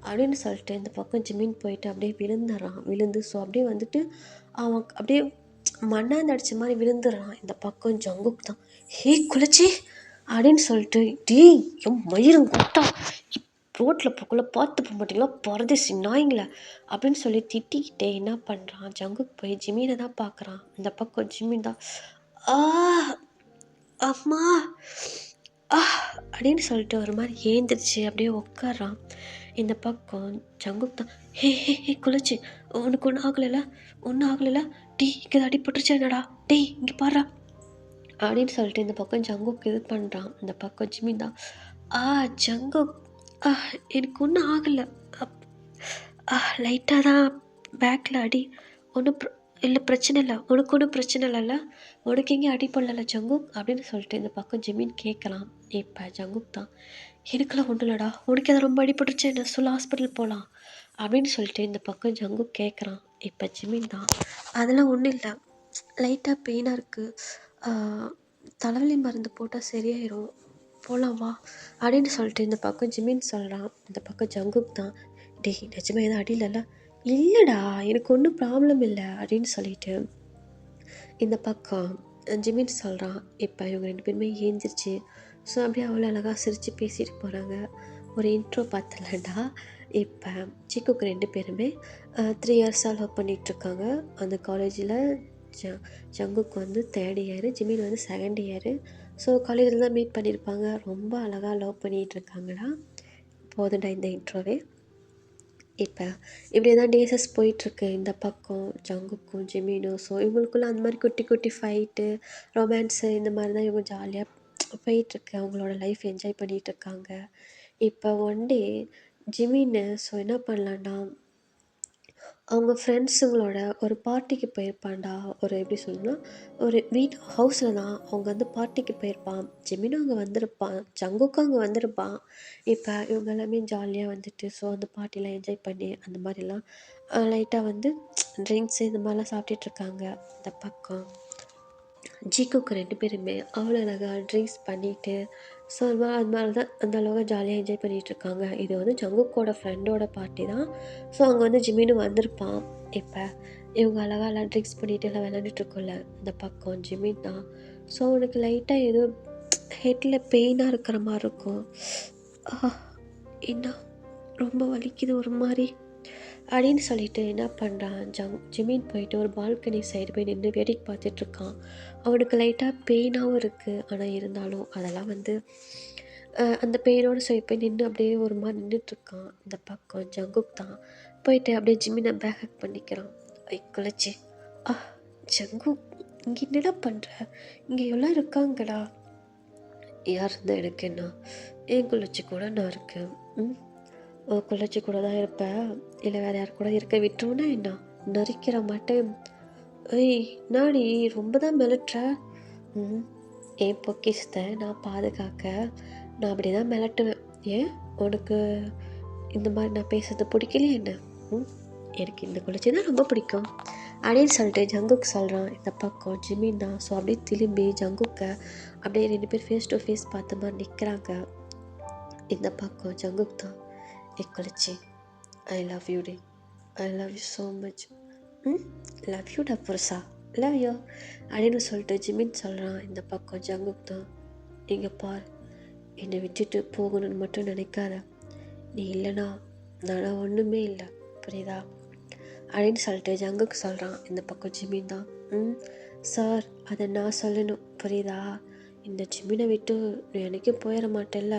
அப்படின்னு சொல்லிட்டு இந்த பக்கம் ஜிமின் போயிட்டு அப்படியே விழுந்துடுறான். விழுந்து ஸோ அப்படியே வந்துட்டு அவன் அப்படியே மண்ணாந்து அடித்த மாதிரி விழுந்துடுறான். இந்த பக்கம் ஜங்குக்கு தான் ஹே குளிச்சி அப்படின்னு சொல்லிட்டு டேய் என் மயிரும் கூட்டா ரோட்டில் போக்குள்ள பார்த்து போக மாட்டீங்களா பரதேசி நாய்ங்கள அப்படின்னு சொல்லி திட்டிக்கிட்டே என்ன பண்ணுறான், ஜங்குக்கு போய் ஜிமினை தான் பார்க்குறான். இந்த பக்கம் ஜிமின் தான் அம்மா அப்படின்னு சொல்லிட்டு ஒரு மாதிரி ஏந்திரிச்சு அப்படியே உட்காரான். இந்த பக்கம் ஜங்குக்கு தான் ஹே ஹே ஹே குளிச்சு உனக்கு ஒன்றும் ஆகலைல்ல, ஒன்றும் ஆகலைல்ல, டீ இங்கே அடிபட்டுருச்சு என்னடா, டீ இங்கே பாடுறா அப்படின்னு சொல்லிட்டு இந்த பக்கம் ஜங்குக்கு இது பண்ணுறான். இந்த பக்கம் ஜிமின் தான் ஜங்குக் எனக்கு ஒன்றும் ஆகலை, லைட்டாக தான் பேக்கில் அடி, ஒன்றும் இல்லை பிரச்சனை இல்லை, உனக்கு ஒன்றும் பிரச்சனை இல்லைல்ல, உனக்கு எங்கேயும் அடிப்படல ஜங்குக் அப்படின்னு சொல்லிட்டு இந்த பக்கம் ஜிமின் கேட்கலாம். இப்போ ஜங்குக் தான் எனக்கெல்லாம் ஒன்றும் இல்லைடா, உனக்கு எதாவது ரொம்ப அடிபட்டுருச்சு என்ன சொல்ல, ஹாஸ்பிட்டல் போகலாம் அப்படின்னு சொல்லிட்டு இந்த பக்கம் ஜங்குக் கேட்குறான். இப்போ ஜிமின் தான் அதெல்லாம் ஒன்றும் இல்லை, லைட்டாக பெயினாக இருக்குது, தலைவலி மருந்து போட்டால் சரியாயிடும், போகலாம் வா அப்படின்னு சொல்லிட்டு இந்த பக்கம் ஜிமின் சொல்கிறான். இந்த பக்கம் ஜங்குக் தான், டேய் நிஜமா எதுவும் அடி இல்லைல்ல? இல்லைடா எனக்கு ஒன்றும் ப்ராப்ளம் இல்லை அப்படின்னு சொல்லிட்டு இந்த பக்கம் ஜிமின் சொல்கிறான். இப்போ இவங்க 2 பேருமே ஏஞ்சிருச்சு. ஸோ அப்படியே அவ்வளோ அழகாக சிரித்து பேசிட்டு போகிறாங்க. ஒரு இன்ட்ரோ பார்த்தலடா. இப்போ சிக்குக்கு 2 பேருமே 3 இயர்ஸாக லவ் பண்ணிகிட்ருக்காங்க அந்த காலேஜில். ஜ ஜங்குக்கு வந்து 3rd இயரு, ஜிமின் வந்து 2nd இயரு. ஸோ காலேஜில் தான் மீட் பண்ணியிருப்பாங்க. ரொம்ப அழகாக லவ் பண்ணிகிட்ருக்காங்கடா. போதுண்டா இந்த இன்ட்ரோவே. இப்போ இப்படியே தான் டேஸஸ் போயிட்டுருக்கு இந்த பக்கம் ஜங்குக்கும் ஜிமினும். ஸோ இவங்களுக்குள்ள அந்த மாதிரி குட்டி குட்டி ஃபைட்டு, ரொமான்ஸு இந்த மாதிரி தான் இவங்க ஜாலியாக போயிட்டுருக்கு. அவங்களோட லைஃப் என்ஜாய் பண்ணிகிட்ருக்காங்க. இப்போ ஒன் டே ஜிமின்னு என்ன பண்ணலான்னா, அவங்க ஃப்ரெண்ட்ஸுங்களோட ஒரு பார்ட்டிக்கு போயிருப்பான்டா. ஒரு எப்படி சொல்லணும்னா, ஒரு ஹவுஸில் தான் அவங்க வந்து பார்ட்டிக்கு போயிருப்பான். ஜிமினும் அங்கே வந்திருப்பான், ஜங்குக்கும் அங்கே வந்திருப்பான். இப்போ இவங்க எல்லாமே ஜாலியாக வந்துட்டு அந்த பார்ட்டிலாம் என்ஜாய் பண்ணி அந்த மாதிரிலாம் லைட்டாக வந்து ட்ரிங்க்ஸு இந்த மாதிரிலாம் சாப்பிட்டுட்ருக்காங்க. இந்த பக்கம் ஜிக்குக்கு 2 பேருமே அவ்வளோ அழகாக ட்ரிங்க்ஸ் பண்ணிவிட்டு அது மாதிரி தான் அந்த அளவுக்கு ஜாலியாக என்ஜாய் பண்ணிகிட்ருக்காங்க. இது வந்து ஜங்குக்கோட ஃப்ரெண்டோட பார்ட்டி தான். ஸோ அங்கே வந்து ஜிமினும் வந்திருப்பான். இப்போ இவங்க அழகாக எல்லாம் ட்ரிங்க்ஸ் பண்ணிவிட்டு எல்லாம் விளாண்டுட்ருக்கோம்ல, இந்த பக்கம் ஜிமின் தான். ஸோ அவனுக்கு லைட்டாக ஏதோ ஹெட்டில் பெயினாக இருக்கிற மாதிரி இருக்கும். என்ன ரொம்ப வலிக்குது ஒரு மாதிரி அப்படின்னு சொல்லிட்டு என்ன பண்ணுறான், ஜிமின் போயிட்டு ஒரு பால்கனி சைடு போய் நின்று வேடிக்கை பார்த்துட்ருக்கான். அவனுக்கு லைட்டாக பெயினாகவும் இருக்குது. ஆனால் இருந்தாலும் அதெல்லாம் வந்து அந்த பெயினோடு சரி போய் நின்று அப்படியே ஒரு மாதிரி நின்றுட்டுருக்கான். இந்த பக்கம் ஜங்குக் தான் போயிட்டு அப்படியே ஜிமினை பேக் பண்ணிக்கிறான். குலைச்சி ஜங்குக் இங்கே என்னடா பண்ணுற, இங்கே எல்லாம் இருக்காங்கடா. யார் இருந்தால் எனக்கு என்ன, என் குளிச்சு கூட நான் இருக்கேன். குளிச்சு கூட தான் இருப்பேன், இல்லை வேறு யார் கூட இருக்க விட்டுருவோன்னா என்ன, நரிக்கிற மாட்டேன். ஏய் நாடி ரொம்ப தான் மிளட்டுற. என் பொக்கிஷத்தை நான் பாதுகாக்க நான் அப்படி தான் மிளட்டுவேன். ஏன் உனக்கு இந்த மாதிரி நான் பேசுறது பிடிக்கலையே என்ன? எனக்கு இந்த குளிச்சு தான் ரொம்ப பிடிக்கும் அப்படின்னு சொல்லிட்டு ஜங்குக் சொல்கிறான். இந்த பக்கம் ஜிமின் தான். ஸோ அப்படியே திரும்பி ஜங்குக்கை அப்படியே 2 பேர் ஃபேஸ் டு ஃபேஸ் பார்த்த மாதிரி நிற்கிறாங்க. இந்த பக்கம் ஜங்குக் தான், குளிச்சு ஐ லவ் யூ டே, I love you so much. Love யூடா புருஷா, லவ் யூ அப்படின்னு சொல்லிட்டு ஜிமின் சொல்கிறான். இந்த பக்கம் ஜங்குக் தான், இங்கே பார், என்னை விட்டுட்டு போகணும்னு மட்டும் நினைக்காத, நீ இல்லைனா நான் ஒன்றுமே இல்லை, புரியுதா அப்படின்னு சொல்லிட்டு ஜங்குக்கு சொல்கிறான். இந்த பக்கம் ஜிமின் தான், சார் அதை நான் சொல்லணும் புரியுதா, இந்த ஜிமினை விட்டு நீ எனக்கே போயிட மாட்டேல்ல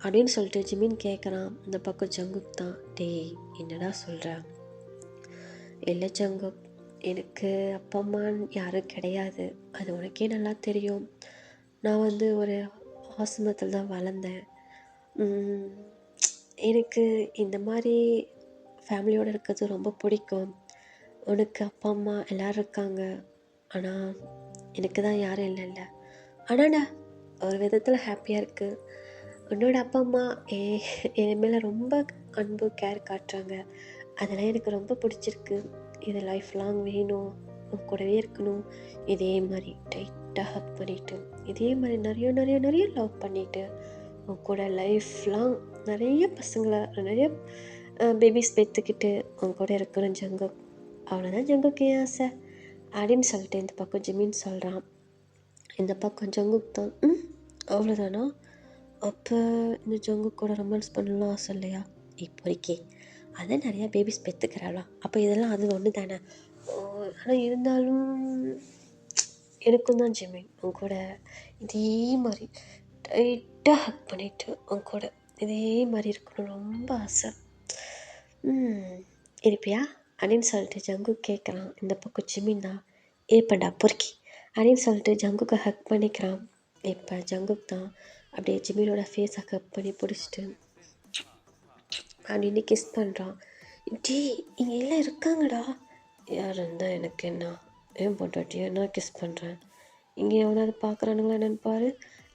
அப்படின்னு சொல்லிட்டு ஜிமின் கேட்குறான். இந்த பக்கம் ஜங்குக் தான், டேய் என்னடா சொல்கிற? இல்லை ஜங்குக், எனக்கு அப்பா அம்மான்னு யாரும் கிடையாது, அது உனக்கே நல்லா தெரியும். நான் வந்து ஒரு ஆசிரமத்தில் தான் வளர்ந்தேன். எனக்கு இந்த மாதிரி ஃபேமிலியோடு இருக்கிறது ரொம்ப பிடிக்கும். உனக்கு அப்பா அம்மா எல்லோரும் இருக்காங்க, ஆனால் எனக்கு தான் யாரும் இல்லைல்ல. ஆனாடா ஒரு விதத்தில் ஹாப்பியாக இருக்குது. உன்னோட அப்பா அம்மா என் மேலே ரொம்ப அன்பு கேர் காட்டுறாங்க, அதெல்லாம் எனக்கு ரொம்ப பிடிச்சிருக்கு. இது லைஃப் லாங் வேணும், உன் கூடவே இருக்கணும், இதே மாதிரி டைட்டாக ஹக் பண்ணிவிட்டு இதே மாதிரி நிறைய நிறைய நிறைய லவ் பண்ணிவிட்டு உன் கூட லைஃப் லாங் நிறைய பசங்களை நிறைய பேபிஸ் பெற்றுக்கிட்டு உன் கூட இருக்கணும் ஜங்குக். அவ்வளோதான் ஜங்குக்கு ஏன் ஆசை அப்படின்னு சொல்லிட்டு இந்த பக்கம் ஜிமின் சொல்கிறான். இந்த பக்கம் ஜங்குக் தான், அவ்வளோதானா, அப்போ இந்த ஜங்குக் கூட ரொமான்ஸ் பண்ணலாம் ஆசை இல்லையா? இப்போதைக்கே அதான் நிறையா பேபிஸ் பெற்றுக்கிறாளா, அப்போ இதெல்லாம் அது ஒன்று தானே. ஆனால் இருந்தாலும் எனக்கும் தான் ஜிமின் உன் கூட இதே மாதிரி டைட்டாக ஹக் பண்ணிவிட்டு உன் கூட இதே மாதிரி இருக்கணும் ரொம்ப ஆசை. இருப்பியா அப்படின்னு சொல்லிட்டு ஜங்குக் கேட்குறான். இந்த பக்கம் ஜிமின் தான், ஏப்பண்டா பொறுக்கி அப்படின்னு சொல்லிட்டு ஜங்குக்கை ஹக் பண்ணிக்கிறான். இப்போ ஜங்குக் தான் அப்படியே ஜிமினோட ஃபேஸை ஹக் பண்ணி பிடிச்சிட்டு அப்படின்னு கிஸ் பண்ணுறான். டீ இங்கே எல்லாம் இருக்காங்கடா. யார் இருந்தால் எனக்கு என்ன, ஏன் பொண்டாட்டியா நான் கிஸ் பண்ணுறேன், இங்கே எவனாவது பார்க்குறானுங்களா என்னென்னு பாரு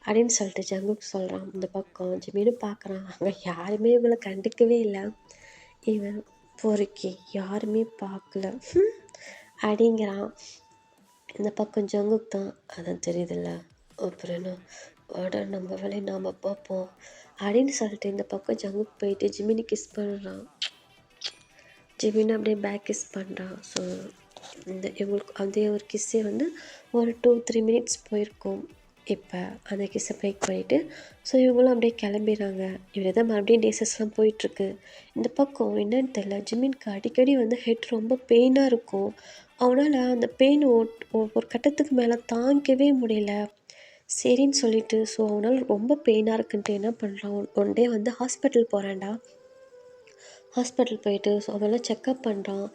அப்படின்னு சொல்லிட்டு ஜங்குக் சொல்கிறான். இந்த பக்கம் ஜிமினும் பார்க்குறான், அங்கே யாருமே இவங்களை கண்டுக்கவே இல்லை. இவன் பொறுக்கி யாருமே பார்க்கல அப்படிங்கிறான். இந்த பக்கம் ஜங்குக் தான், அதான் தெரியுதில்ல, அப்புறம் என்ன வாடா நம்ம வேலையை நாம் பார்ப்போம் அப்படின்னு சொல்லிட்டு இந்த பக்கம் ஜங்குக்கு போயிட்டு ஜிமினி கிஸ் பண்ணுறான். ஜிமின் அப்படியே பேக் கிஸ் பண்ணுறான். ஸோ இவங்களுக்கு அதே ஒரு கிஸ்ஸே வந்து ஒரு 2-3 மினிட்ஸ் போயிருக்கும். இப்போ அந்த கிஸ்ஸை பிரேக் பண்ணிவிட்டு ஸோ இவங்களும் அப்படியே கிளம்பிடுறாங்க. இவர் தான் மறுபடியும் டேஸஸ்லாம் போயிட்டுருக்கு. இந்த பக்கம் என்னன்னு தெரில, ஜிமின்க்கு அடிக்கடி வந்து ஹெட் ரொம்ப பெயினாக இருக்கும். அவனால் அந்த பெயின் ஒரு கட்டத்துக்கு மேலே தாங்கிக்கவே முடியல. சரின்னு சொல்லிட்டு ஸோ அவனால் ரொம்ப பெயினாக இருக்குன்ட்டு என்ன பண்ணுறான், ஒன் டே வந்து ஹாஸ்பிட்டல் போகிறான்டா. ஹாஸ்பிட்டல் போயிட்டு ஸோ அவெல்லாம் செக்கப் பண்ணுறான்.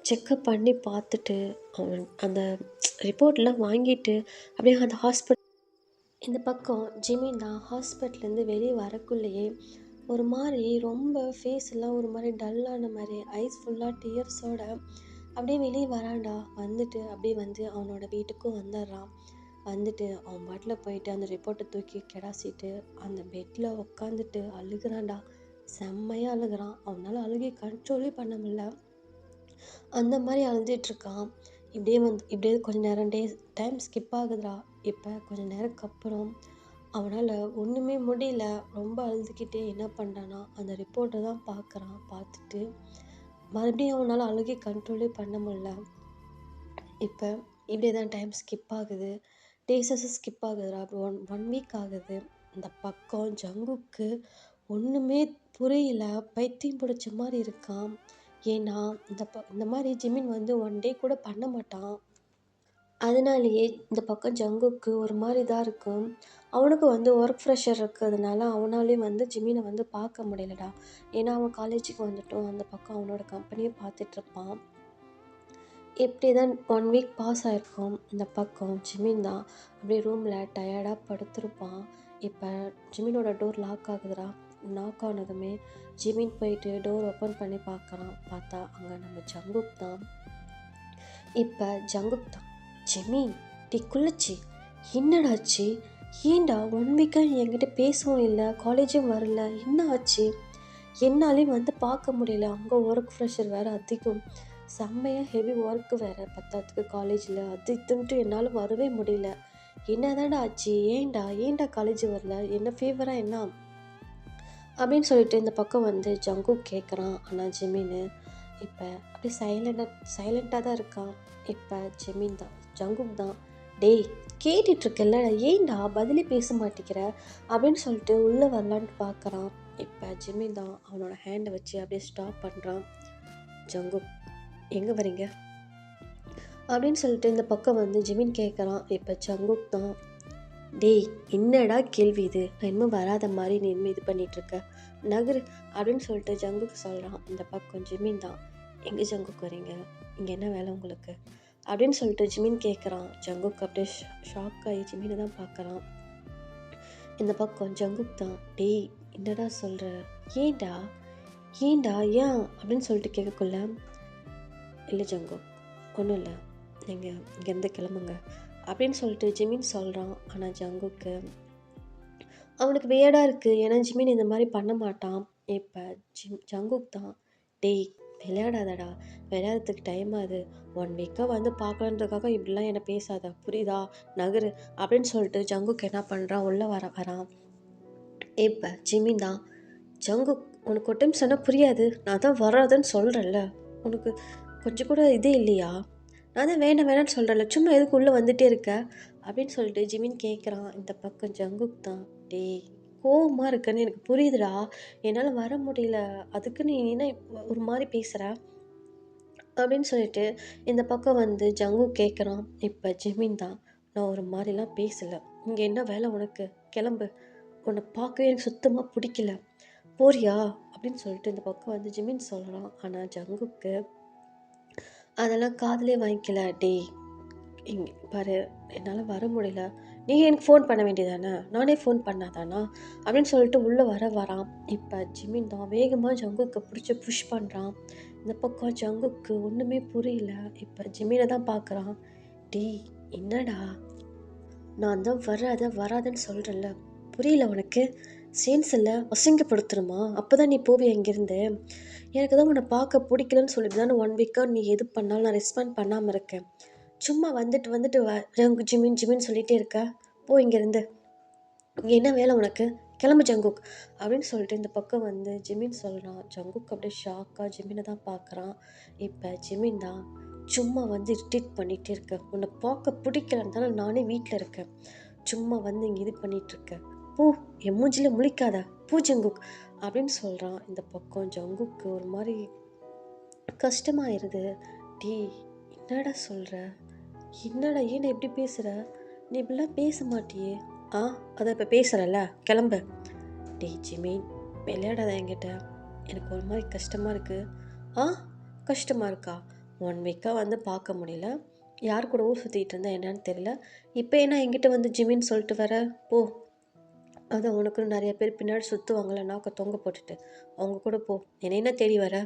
செக்கப் பண்ணி பார்த்துட்டு அவன் அந்த ரிப்போர்ட்லாம் வாங்கிட்டு அப்படியே அந்த இந்த பக்கம் ஜிமின் தான் ஹாஸ்பிட்டல்லேருந்து வெளியே வரக்குள்ளேயே ஒரு மாதிரி ரொம்ப ஃபேஸ் எல்லாம் ஒரு மாதிரி டல்லான மாதிரி, ஐஸ் ஃபுல்லாக டியர்ஸோட அப்படியே வெளியே வரான்டா. வந்துட்டு அப்படியே வந்து அவனோட வீட்டுக்கும் வந்துடுறான். வந்துட்டு அவன் பாட்டில் போயிட்டு அந்த ரிப்போர்ட்டை தூக்கி கிடாசிட்டு அந்த பெட்டில் உக்காந்துட்டு அழுகிறான்டா. செம்மையாக அழுகிறான். அவனால் அழுகை கண்ட்ரோலே பண்ண முடியல. அந்த மாதிரி அழுதுட்ருக்கான். இப்படியே கொஞ்சம் நேரம் டைம் ஸ்கிப் ஆகுதுடா. இப்போ கொஞ்சம் நேரத்துக்கு அப்புறம் அவனால் ஒன்றுமே முடியல. ரொம்ப அழுதுகிட்டே என்ன பண்ணுறான்னா அந்த ரிப்போர்ட்டை தான் பார்க்குறான். பார்த்துட்டு மறுபடியும் அவனால் அழுகை கண்ட்ரோலே பண்ண முடியல. இப்போ இப்படியே தான் டைம் ஸ்கிப் ஆகுது. டேஸஸும் ஸ்கிப் ஆகுதுடா. ஒன் வீக் ஆகுது. இந்த பக்கம் ஜங்குக்கு ஒன்றுமே புரியல. பைத்தியம் பிடிச்ச மாதிரி இருக்கான். ஏன்னா இந்த மாதிரி ஜிமின் வந்து ஒன் டே கூட பண்ண மாட்டான். அதனாலேயே இந்த பக்கம் ஜங்குக்கு ஒரு மாதிரி இதாக இருக்கும். அவனுக்கு வந்து ஒர்க் ப்ரெஷர் இருக்கிறதுனால அவனாலேயும் வந்து ஜிமினை வந்து பார்க்க முடியலடா. ஏன்னா அவன் காலேஜுக்கு வந்துட்டும் அந்த பக்கம் அவனோட கம்பெனியை பார்த்துட்ருப்பான். இப்படி தான் 1 வீக் பாஸ் ஆகிருக்கும். இந்த பக்கம் ஜிமின் தான் அப்படியே ரூமில் டயர்டாக படுத்திருப்பான். இப்போ ஜிமினோட டோர் லாக் ஆகுதுடா. லாக் ஆனதுமே ஜிமின் போயிட்டு டோர் ஓப்பன் பண்ணி பார்க்குறான். பார்த்தா அங்கே நம்ம ஜங்குக் தான். இப்போ ஜங்குக் தான், ஜிமின் டீ குளிச்சு என்னடாச்சு, ஏண்டா 1 வீக்காக என்கிட்ட பேசவும் இல்லை, காலேஜும் வரல, என்ன ஆச்சு? என்னாலையும் வந்து பார்க்க முடியல. அங்கே ஒர்க் ப்ரெஷர் வேறு அதிகம், செம்மையாக ஹெவி ஒர்க்கு வேறு, பத்தாத்துக்கு காலேஜில் அது இதுன்ட்டு என்னால் வரவே முடியல. என்னதான்டா ஆச்சு? ஏன்டா காலேஜ் வரல? என்ன ஃபீவராக என்ன அப்படின்னு சொல்லிட்டு இந்த பக்கம் வந்து ஜங்குக் கேட்குறான். ஆனால் ஜிமின்னு இப்போ அப்படியே சைலண்ட்டாக தான் இருக்கான். இப்போ ஜிமின் தான் ஜங்குக் தான், டேய் கேட்டுட்ருக்கல, ஏன்டா பதிலே பேச மாட்டேங்கிற அப்படின்னு சொல்லிட்டு உள்ளே வரலான்ட்டு பார்க்குறான். இப்போ ஜிமின் தான் அவனோட ஹேண்டை வச்சு அப்படியே ஸ்டாப் பண்ணுறான். ஜங்குக் எங்கே வரீங்க அப்படின்னு சொல்லிட்டு இந்த பக்கம் வந்து ஜிமின் கேட்குறான். இப்போ ஜங்குக் தான், டேய் என்னடா கேள்வி இது, நான் இன்னும் வராத மாதிரி நீ இனிமேல் இது பண்ணிகிட்ருக்க, நகரு அப்படின்னு சொல்லிட்டு ஜங்குக்கு சொல்கிறான். இந்த பக்கம் ஜிமின் தான், எங்கே ஜங்குக்கு வரீங்க, இங்கே என்ன வேலை உங்களுக்கு அப்படின்னு சொல்லிட்டு ஜிமின் கேட்குறான். ஜங்குக் அப்படியே ஷாக் ஆகி ஜிமினை தான் பார்க்குறான். இந்த பக்கம் ஜங்குக் தான், டேய் என்னடா சொல்கிற, ஏன்டா ஏன் அப்படின்னு சொல்லிட்டு கேட்கக்குள்ள, இல்லை ஜங்குக் ஒன்றும் இல்லை, நீங்கள் இங்கேருந்து கிளம்புங்க அப்படின்னு சொல்லிட்டு ஜிமின் சொல்கிறான். ஆனால் ஜங்குக்கு அவனுக்கு வேடாக இருக்குது. ஏன்னா ஜிமின் இந்த மாதிரி பண்ண மாட்டான். இப்போ ஜங்குக் தான், டேய் விளையாடாதடா, விளையாடுறதுக்கு டைம் ஆகுது, 1 வீக்காக வந்து பார்க்கலான்றதுக்காக இப்படிலாம் என்ன பேசாத, புரியுதா, நகரு அப்படின்னு சொல்லிட்டு ஜங்குக் என்ன பண்ணுறான், உள்ளே வரான். இப்போ ஜிமின் தான், ஜங்குக் உனக்கு ஒரு டைம் சொன்னால் புரியாது, நான் தான் வராதுன்னு சொல்கிறேன்ல, உனக்கு கொஞ்சம் கூட இதே இல்லையா, நான் தான் வேணான்னு சொல்கிறேன்ல, சும்மா எதுக்கு உள்ளே வந்துகிட்டே இருக்க அப்படின்னு சொல்லிட்டு ஜிமின் கேட்குறான். இந்த பக்கம் ஜங்குக் தான், டேய் கோவமாக இருக்குன்னு எனக்கு புரியுதுடா, என்னால் வர முடியல, அதுக்கு நீ என்ன ஒரு மாதிரி பேசுகிற அப்படின்னு சொல்லிட்டு இந்த பக்கம் வந்து ஜங்குக் கேட்குறான். இப்போ ஜிமின் தான், நான் ஒரு மாதிரிலாம் பேசலை, இங்கே என்ன வேலை உனக்கு, கிளம்பு, உன்னை பார்க்கவே எனக்கு சுத்தமாக பிடிக்கல, போறியா அப்படின்னு சொல்லிட்டு இந்த பக்கம் வந்து ஜிமின் சொல்கிறான். ஆனால் ஜங்குக்கு அதெல்லாம் காதிலே வாங்கிக்கல. டேய் இங்கே பாரு, என்னால் வர முடியல, நீங்கள் எனக்கு ஃபோன் பண்ண வேண்டியதானே, நானே ஃபோன் பண்ணாதானா அப்படின்னு சொல்லிட்டு உள்ளே வரான். இப்போ ஜிமின் தான் வேகமாக ஜங்குக்கு பிடிச்சி புஷ் பண்ணுறான். இந்த பக்கம் ஜங்குக்கு ஒன்றுமே புரியல. இப்போ ஜிமினை தான் பார்க்குறான். டேய் என்னடா, நான் தான் வராதன்னு சொல்கிறேன்ல, புரியல உனக்கு, சென்ஸ் இல்லை, அசிங்கப்படுத்தணுமா, அப்போ தான் நீ போவி அங்கேருந்து, எனக்கு தான் உன்னை பார்க்க பிடிக்கலன்னு சொல்லிட்டு தான் 1 வீக்காக நீ எது பண்ணாலும் நான் ரெஸ்பாண்ட் பண்ணாமல் இருக்கேன், சும்மா வந்துட்டு ஜிமின் சொல்லிகிட்டே இருக்க, போ இங்கேருந்து இங்கே என்ன வேலை உனக்கு? கிளம்பு ஜங்குக் அப்படின்னு சொல்லிட்டு இந்த பக்கம் வந்து ஜிமின் சொல்கிறான். ஜங்குக் அப்படியே ஷாக்காக ஜிமினை தான் பார்க்குறான். இப்போ ஜிமின் தான், சும்மா வந்து இரிட்டேட் பண்ணிகிட்டே இருக்க, உன்னை பார்க்க பிடிக்கலன்னு தானே நானே வீட்டில் இருக்கேன், சும்மா வந்து இங்கே இது பண்ணிகிட்ருக்க, போ என் மூஞ்சில முழிக்காத, பூ ஜங்குக் அப்படின்னு சொல்கிறான். இந்த பக்கம் ஜங்குக்கு ஒரு மாதிரி கஷ்டமாயிருது. டீ என்னடா சொல்கிற, என்னடா ஏன் எப்படி பேசுகிற, நீ இப்படிலாம் பேச மாட்டியே. அதை இப்போ பேசுகிறல்ல, கிளம்பு. டே ஜிமீன், விளையாடாத என்கிட்ட, எனக்கு ஒரு மாதிரி கஷ்டமாக இருக்குது. கஷ்டமாக இருக்கா? 1 வீக்காக வந்து பார்க்க முடியல, யார் கூட ஊர் சுற்றிட்டு இருந்தா என்னன்னு தெரியல, இப்போ என்ன என்கிட்ட வந்து ஜிமின்னு சொல்லிட்டு வர, போ. அதான் உனக்கு நிறைய பேர் பின்னாடி சுற்றுவாங்கள நாக்க தொங்க போட்டுட்டு, அவங்க கூட போ. என்ன தேடி வர,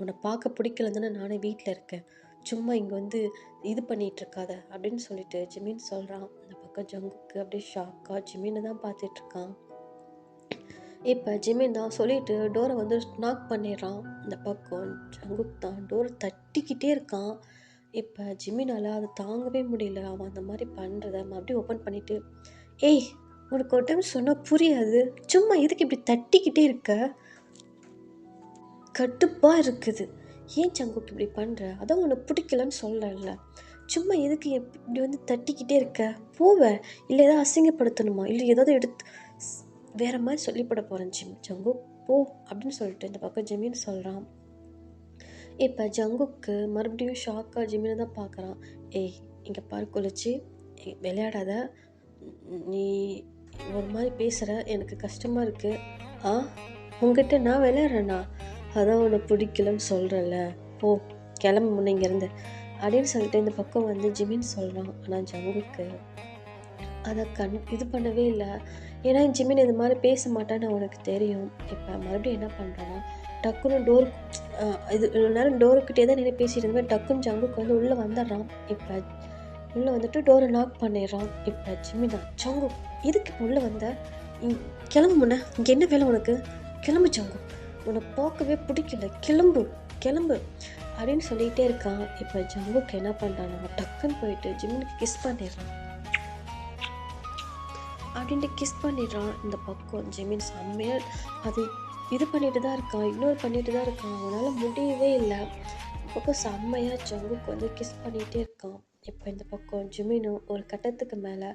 உன்னை பார்க்க பிடிக்கல தானே நானே வீட்டில் இருக்கேன், சும்மா இங்கே வந்து இது பண்ணிகிட்டு இருக்காத அப்படின்னு சொல்லிட்டு ஜிமின் சொல்கிறான். இந்த பக்கம் ஜங்குக்கு அப்படியே ஷாக்காக ஜிமினை தான் பார்த்துட்ருக்கான். இப்போ ஜிமின் தான் சொல்லிட்டு டோரை வந்து நாக் பண்ணிடுறான். இந்த பக்கம் ஜங்குக் தான் டோரை தட்டிக்கிட்டே இருக்கான். இப்போ ஜிமினால் அதை தாங்கவே முடியல, அவன் அந்த மாதிரி பண்ணுறத மறுபடியும் ஓப்பன் பண்ணிவிட்டு, ஏய் உனக்கு ஒரு டைம் சொன்னால் புரியாது, சும்மா எதுக்கு இப்படி தட்டிக்கிட்டே இருக்க, கடுப்பாக இருக்குது, ஏன் ஜங்குக் இப்படி பண்ணுற, அதான் உனக்கு பிடிக்கலன்னு சொல்லல, சும்மா எதுக்கு இப்படி வந்து தட்டிக்கிட்டே இருக்க, போவேன் இல்லை ஏதாவது அசிங்கப்படுத்தணுமா, இல்லை ஏதாவது எடுத்து வேறு மாதிரி சொல்லிப்பட போகிறேன் ஜங்குக் போ அப்படின்னு சொல்லிட்டு இந்த பக்கம் ஜிமின் சொல்கிறான். இப்போ ஜங்குக்கு மறுபடியும் ஷாக்காக ஜிமினை தான் பார்க்குறான். ஏய் இங்கே பாரு குளிச்சு, விளையாடாத, நீ ஒரு மாதிரி பேசுகிற, எனக்கு கஷ்டமாக இருக்குது. உங்ககிட்ட நான் விளையாடுறேண்ணா, அதான் உன்னை பிடிக்கலன்னு சொல்கிறல்ல, போ கிளம்பு முன்ன இங்கேருந்து அப்படின்னு சொல்லிட்டு இந்த பக்கம் வந்து ஜிமின் சொல்கிறான். ஆனால் ஜங்குக்கு அதை இது பண்ணவே இல்லை. ஏன்னா ஜிமின் இது மாதிரி பேச மாட்டான்னு அவனுக்கு தெரியும். இப்போ மறுபடியும் என்ன பண்ணுறான்னா, டக்குன்னு இது நேரம் டோருக்கிட்டே தான் நின்று பேசிட்டு இருந்தேன், டக்குன்னு ஜங்குக்கு வந்து உள்ளே வந்துடுறான். இப்போ உள்ளே வந்துட்டு டோரை நாக் பண்ணிடுறான். இப்போ ஜிமின் தான், ஜங்கு இதுக்கு இப்போ உள்ளே வந்த, கிளம்பு முன்ன, இங்கே என்ன வேலை உனக்கு, கிளம்பு ஜங்கு, உன்னை பார்க்கவே பிடிக்கல, கிளம்பு கிளம்பு அப்படின்னு சொல்லிகிட்டே இருக்கான். இப்போ ஜங்குக்கு என்ன பண்ணுறான்னா, டக்குன்னு போயிட்டு ஜிமினுக்கு கிஸ் பண்ணிடுறான். அப்படின்ட்டு கிஸ் பண்ணிடுறான். இந்த பக்கம் ஜிமின் செம்மையாக அது இது பண்ணிட்டு தான் இருக்கான், இக்னோர் பண்ணிட்டு தான் இருக்கான், அவனால் முடியவே இல்லை. இந்த பக்கம் செம்மையாக ஜங்குக்கு வந்து கிஸ் பண்ணிகிட்டே இருக்கான். இப்போ இந்த பக்கம் ஜிமினும் ஒரு கட்டத்துக்கு மேலே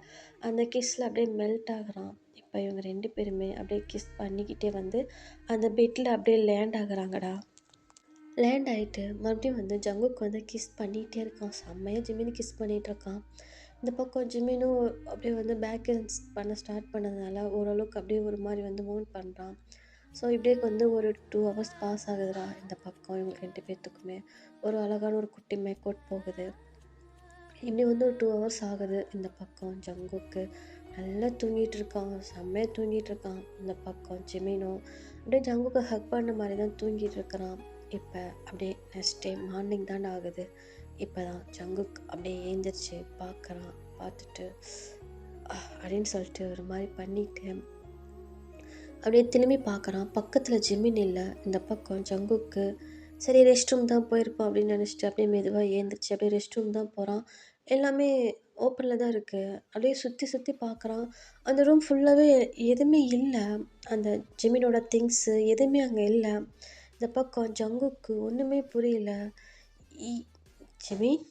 அந்த கிஸ்ஸில் அப்படியே மெல்ட் ஆகுறான். இப்போ இவங்க 2 பேருமே அப்படியே கிஸ் பண்ணிக்கிட்டே வந்து அந்த பெட்டில் அப்படியே லேண்ட் ஆகுறாங்கடா. லேண்ட் ஆகிட்டு மறுபடியும் வந்து ஜங்குக்கு வந்து கிஸ் பண்ணிகிட்டே இருக்கான். செம்மையாக ஜிமினு கிஸ் பண்ணிகிட்டு இருக்கான். இந்த பக்கம் ஜிமினும் அப்படியே வந்து பேக் பண்ண ஸ்டார்ட் பண்ணதுனால ஓரளவுக்கு அப்படியே ஒரு மாதிரி வந்து மூவ் பண்ணுறான். ஸோ இப்படியே வந்து ஒரு 2 hours பாஸ் ஆகுதுடா. இந்த பக்கம் இவங்க 2 பேர்த்துக்குமே ஒரு அழகான ஒரு குட்டி மேக்கவுட் போகுது. இப்படி வந்து ஒரு 2 hours ஆகுது. இந்த பக்கம் ஜங்குக்கு நல்லா தூங்கிட்டு இருக்கான், செம்மையாக தூங்கிட்டு இருக்கான். இந்த பக்கம் ஜிமினும் அப்படியே ஜங்குக்கு ஹக் பண்ண மாதிரி தான் தூங்கிட்டு இருக்கிறான். இப்போ அப்படியே நெக்ஸ்ட் டே மார்னிங் தான் ஆகுது. இப்போ தான் ஜங்குக் அப்படியே ஏந்திரிச்சு பார்க்குறான். பார்த்துட்டு அப்படின்னு சொல்லிட்டு ஒரு மாதிரி பண்ணிட்டு அப்படியே திரும்பி பார்க்குறான். பக்கத்தில் ஜிமின் இல்லை. இந்த பக்கம் ஜங்குக்கு சரி ரெஸ்ட் ரூம் தான் போயிருப்பான் அப்படின்னு நினச்சிட்டு அப்படியே மெதுவாக ஏந்திரிச்சு அப்படியே ரெஸ்ட் ரூம் தான் போகிறான். எல்லாமே ஓப்பனில் தான் இருக்குது. அப்படியே சுற்றி சுற்றி பார்க்குறான். அந்த ரூம் ஃபுல்லாகவே எதுவுமே இல்லை. அந்த ஜிமினோட திங்ஸு எதுவுமே அங்கே இல்லை. இந்த பக்கம் ஜங்குக்கு ஒன்றுமே புரியல. ஜிமின்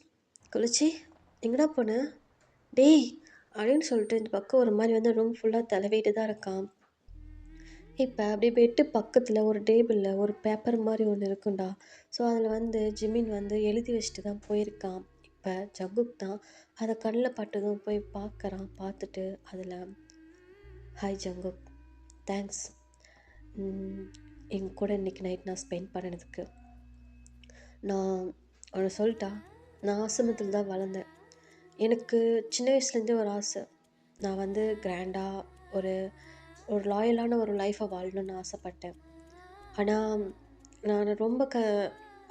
குளிச்சு எங்கடா போன, டேய் அப்படின்னு சொல்லிட்டு இந்த பக்கம் ஒரு மாதிரி வந்து ரூம் ஃபுல்லாக தலைவிட்டு தான் இருக்கான். இப்போ அப்படியே பெட்டு பக்கத்தில் ஒரு டேபிளில் ஒரு பேப்பர் மாதிரி ஒன்று இருக்குண்டா. ஸோ அதில் வந்து ஜிமின் வந்து எழுதி வச்சுட்டு தான் போயிருக்கான். இப்போ ஜங்குக் தான் அதை கண்ணில் பட்டதும் போய் பார்க்குறான். பார்த்துட்டு அதில், ஹாய் ஜங்குக், தேங்க்ஸ் எங்கள் கூட இன்றைக்கி நைட் நான் ஸ்பெண்ட் பண்ணதுக்கு. நான் அவனை சொல்லிட்டா, நான் ஆசிரமத்தில் தான் வளர்ந்தேன். எனக்கு சின்ன வயசுலேருந்தே ஒரு ஆசை, நான் வந்து கிராண்டாக ஒரு லாயலான ஒரு லைஃப்பை வாழணும்னு ஆசைப்பட்டேன். ஆனால் நான்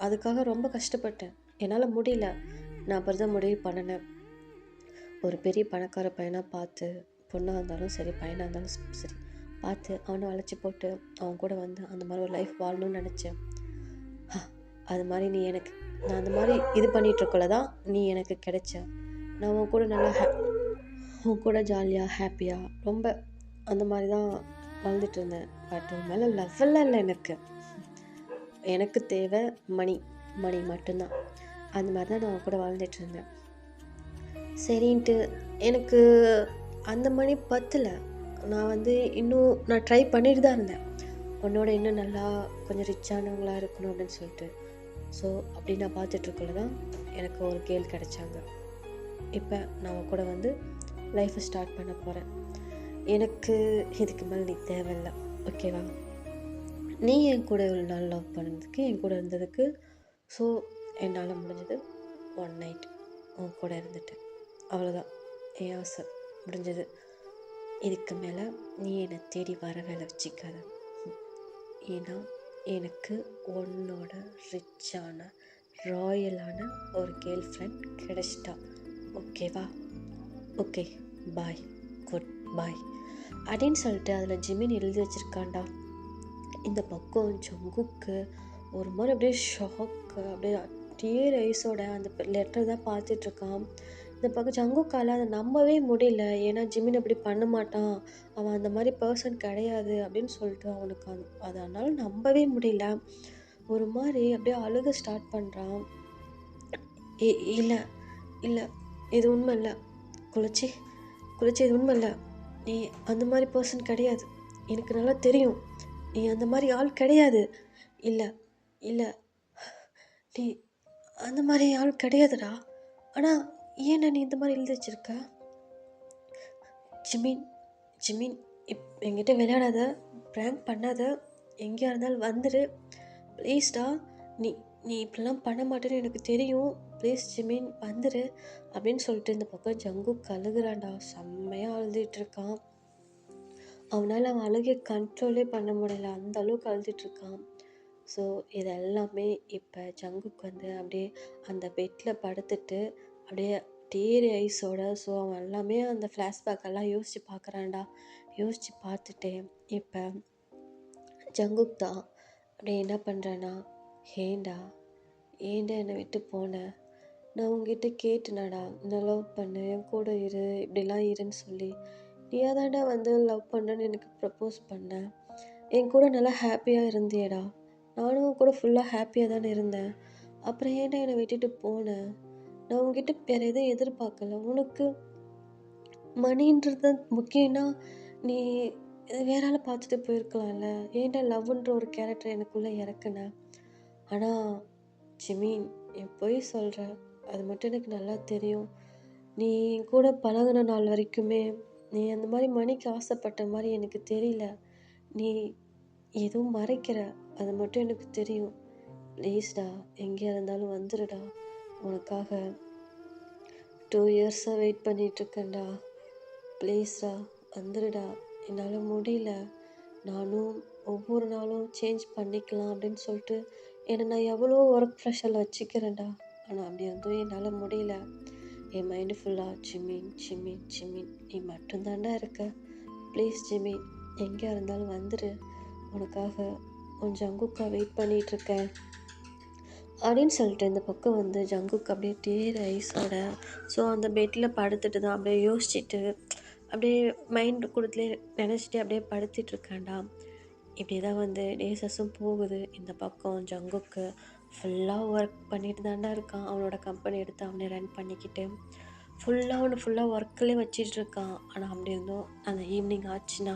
அதுக்காக ரொம்ப கஷ்டப்பட்டேன். என்னால் முடியல. நான் அப்புறம் தான் முடிவு பண்ணினேன், ஒரு பெரிய பணக்கார பையனாக பார்த்து, பொண்ணாக இருந்தாலும் சரி பையனாக இருந்தாலும் சரி பார்த்து அவனை அழைச்சி போட்டு அவன் கூட வந்து அந்த மாதிரி ஒரு லைஃப் வாழணும்னு நினச்சேன். அது மாதிரி நான் அந்த மாதிரி இது பண்ணிகிட்ருக்கல தான் நீ எனக்கு கிடைச்ச. நான் உன் கூட நல்லா உன் கூட ஜாலியாக ஹாப்பியாக ரொம்ப அந்த மாதிரி தான் வாழ்ந்துட்டு இருந்தேன். பட் உன் மேலே லவ்வெல்லாம் இல்லை எனக்கு. எனக்கு தேவை மணி, மணி மட்டும்தான். அந்த மாதிரி தான் நான் கூட வாழ்ந்துட்டு இருந்தேன். சரின்ட்டு எனக்கு அந்த மணி பத்தலை. நான் இன்னும் நான் ட்ரை பண்ணிட்டு தான் இருந்தேன். உன்னோட இன்னும் நல்லா கொஞ்சம் ரிச்சானவங்களாக இருக்கணும் அப்படின்னு சொல்லிட்டு. ஸோ அப்படி நான் பார்த்துட்ருக்குள்ள தான் எனக்கு ஒரு கேர்ள் கிடச்சாங்க. இப்போ நான் கூட லைஃப்பை ஸ்டார்ட் பண்ண போகிறேன். எனக்கு இதுக்கு மேலே நீ தேவையில்லை, ஓகேவா? நீ என் கூட இவ்வளோ நாள் லவ் பண்ணதுக்கு, என் கூட இருந்ததுக்கு, ஸோ என்னால் முடிஞ்சது ஒன் நைட் உன் கூட இருந்துட்டேன். அவ்வளோதான் என் ஆசை முடிஞ்சது. இதுக்கு மேலே நீ என்னை தேடி வர வேலை வச்சுக்காத. ஏன்னா எனக்கு உன்னோட ரிச்சான ராயலான ஒரு கேர்ள் ஃப்ரெண்ட் கிடைச்சிட்டா, ஓகேவா? ஓகே, பாய், குட் பாய் அப்படின்னு சொல்லிட்டு அதில் ஜிமின் எழுதி வச்சுருக்காண்டா. இந்த பக்கம் ஜங்குக்கு ஒரு மாதிரி அப்படியே ஷாக்கு, அப்படியே டியர் ஐஸோட அந்த லெட்டர் தான் பார்த்துட்ருக்கான். இந்த பக்கம் ஜங்குக்கால் அதை நம்பவே முடியல. ஏன்னா ஜிமின் அப்படி பண்ண மாட்டான், அவன் அந்த மாதிரி பர்சன் கிடையாது அப்படின்னு சொல்லிட்டு அவனுக்கு அதனால் நம்பவே முடியல. ஒரு மாதிரி அப்படியே அழுக ஸ்டார்ட் பண்ணுறான். இல்லை இல்லை, இது உண்மை இல்லை குளிச்சி, இது உண்மை இல்லை. நீ அந்த மாதிரி பர்சன் கிடையாது, எனக்கு நல்லா தெரியும். நீ அந்த மாதிரி ஆள் கிடையாது. இல்லை இல்லை, நீ அந்த மாதிரி ஆள் கிடையாதுடா. ஆனால் ஏன்னா நீ இந்த மாதிரி எழுதி வச்சிருக்க? ஜிமின் என்கிட்ட விளையாடாத, ப்ராங்க் பண்ணாத, எங்கேயா இருந்தாலும் வந்துடு ப்ளீஸ்டா. நீ நீ இப்படிலாம் பண்ண மாட்டேன்னு எனக்கு தெரியும், ப்ளீஸ் ஜிமின் வந்துடு அப்படின்னு சொல்லிட்டு இந்த பக்கம் ஜங்கு கழுகுறான்டா. செம்மையாக அழுதுகிட்ருக்கான். அவனால் அவன் அழுகை கண்ட்ரோலே பண்ண முடியல, அந்த அளவுக்கு அழுதுகிட்ருக்கான். ஸோ இதெல்லாமே இப்போ ஜங்குக்கு அப்படியே அந்த பெட்டில் படுத்துட்டு அப்படியே டீர் ஐஸோட, ஸோ அவன் எல்லாமே அந்த ஃப்ளாஷ்பேக்கெல்லாம் யோசித்து பார்க்குறான்டா. யோசித்து பார்த்துட்டு இப்போ ஜங்குக் தான் அப்படியே என்ன பண்ணுறான்னா, ஏண்டா என்னை விட்டு போனேன், நான் உங்ககிட்ட கேட்டுனாடா, நான் லவ் பண்ணு, என் கூட இரு, இப்படிலாம் இருன்னு சொல்லி. நீயா தாண்டா லவ் பண்ணுறேன்னு எனக்கு ப்ரப்போஸ் பண்ணேன், என் கூட நல்லா ஹாப்பியாக இருந்தியேடா, நானும் கூட ஃபுல்லாக ஹாப்பியாக தானே இருந்தேன், அப்புறம் ஏன்டா என்னை விட்டுட்டு போனேன்? நான் உங்ககிட்ட வேறு எதுவும் எதிர்பார்க்கல, உனக்கு மணின்றது முக்கியம்னா நீ வேற ஆளை பார்த்துட்டு போயிருக்கலாம்ல, ஏன்டா லவ்ன்ற ஒரு கேரக்டர் எனக்குள்ளே இறக்குன? ஆனால் ஜிமின், நீ பொய் சொல்கிற, அது மட்டும் எனக்கு நல்லா தெரியும். நீ கூட பழகின நாள் வரைக்குமே நீ அந்த மாதிரி மணிக்கு ஆசைப்பட்ட மாதிரி எனக்கு தெரியல. நீ எதுவும் மறைக்கிற, அது மட்டும் எனக்கு தெரியும். ப்ளீஸ்டா, எங்கேயா இருந்தாலும் வந்துடுடா, உனக்காக 2 இயர்ஸாக வெயிட் பண்ணிகிட்ருக்கேன்டா, ப்ளீஸ்டா வந்துடுடா, என்னால் முடியல, நானும் ஒவ்வொரு நாளும் சேஞ்ச் பண்ணிக்கலாம் அப்படின்னு சொல்லிட்டு என்னை நான் எவ்வளோ ஒர்க் ப்ரெஷரில் வச்சுக்கிறேன்டா, ஆனால் அப்படி என்னால் முடியல. என் மைண்டு ஃபுல்லாக ஜிமின் நீ மட்டும்தாண்டா இருக்க, ப்ளீஸ் ஜிமின், எங்கேயா இருந்தாலும் வந்துடு, உனக்காக உன் ஜங்குக்கா வெயிட் பண்ணிகிட்ருக்கேன் அப்படின்னு சொல்லிட்டு இந்த பக்கம் ஜங்குக்கு அப்படியே டீர் ஐஸோட, ஸோ அந்த பெட்டில் படுத்துட்டு தான் அப்படியே யோசிச்சுட்டு அப்படியே மைண்ட் கூடத்துலேயே நினச்சிட்டு அப்படியே படுத்துட்ருக்காண்டா. இப்படி தான் டேஸஸும் போகுது. இந்த பக்கம் ஜங்குக்கு ஃபுல்லாக ஒர்க் பண்ணிட்டு தாண்டா இருக்கான். அவனோட கம்பெனி எடுத்து அவனே ரன் பண்ணிக்கிட்டு ஃபுல்லாக ஒர்க்கிலே வச்சிட்ருக்கான். ஆனால் அப்படி இருந்தும் அந்த ஈவினிங் ஆச்சுன்னா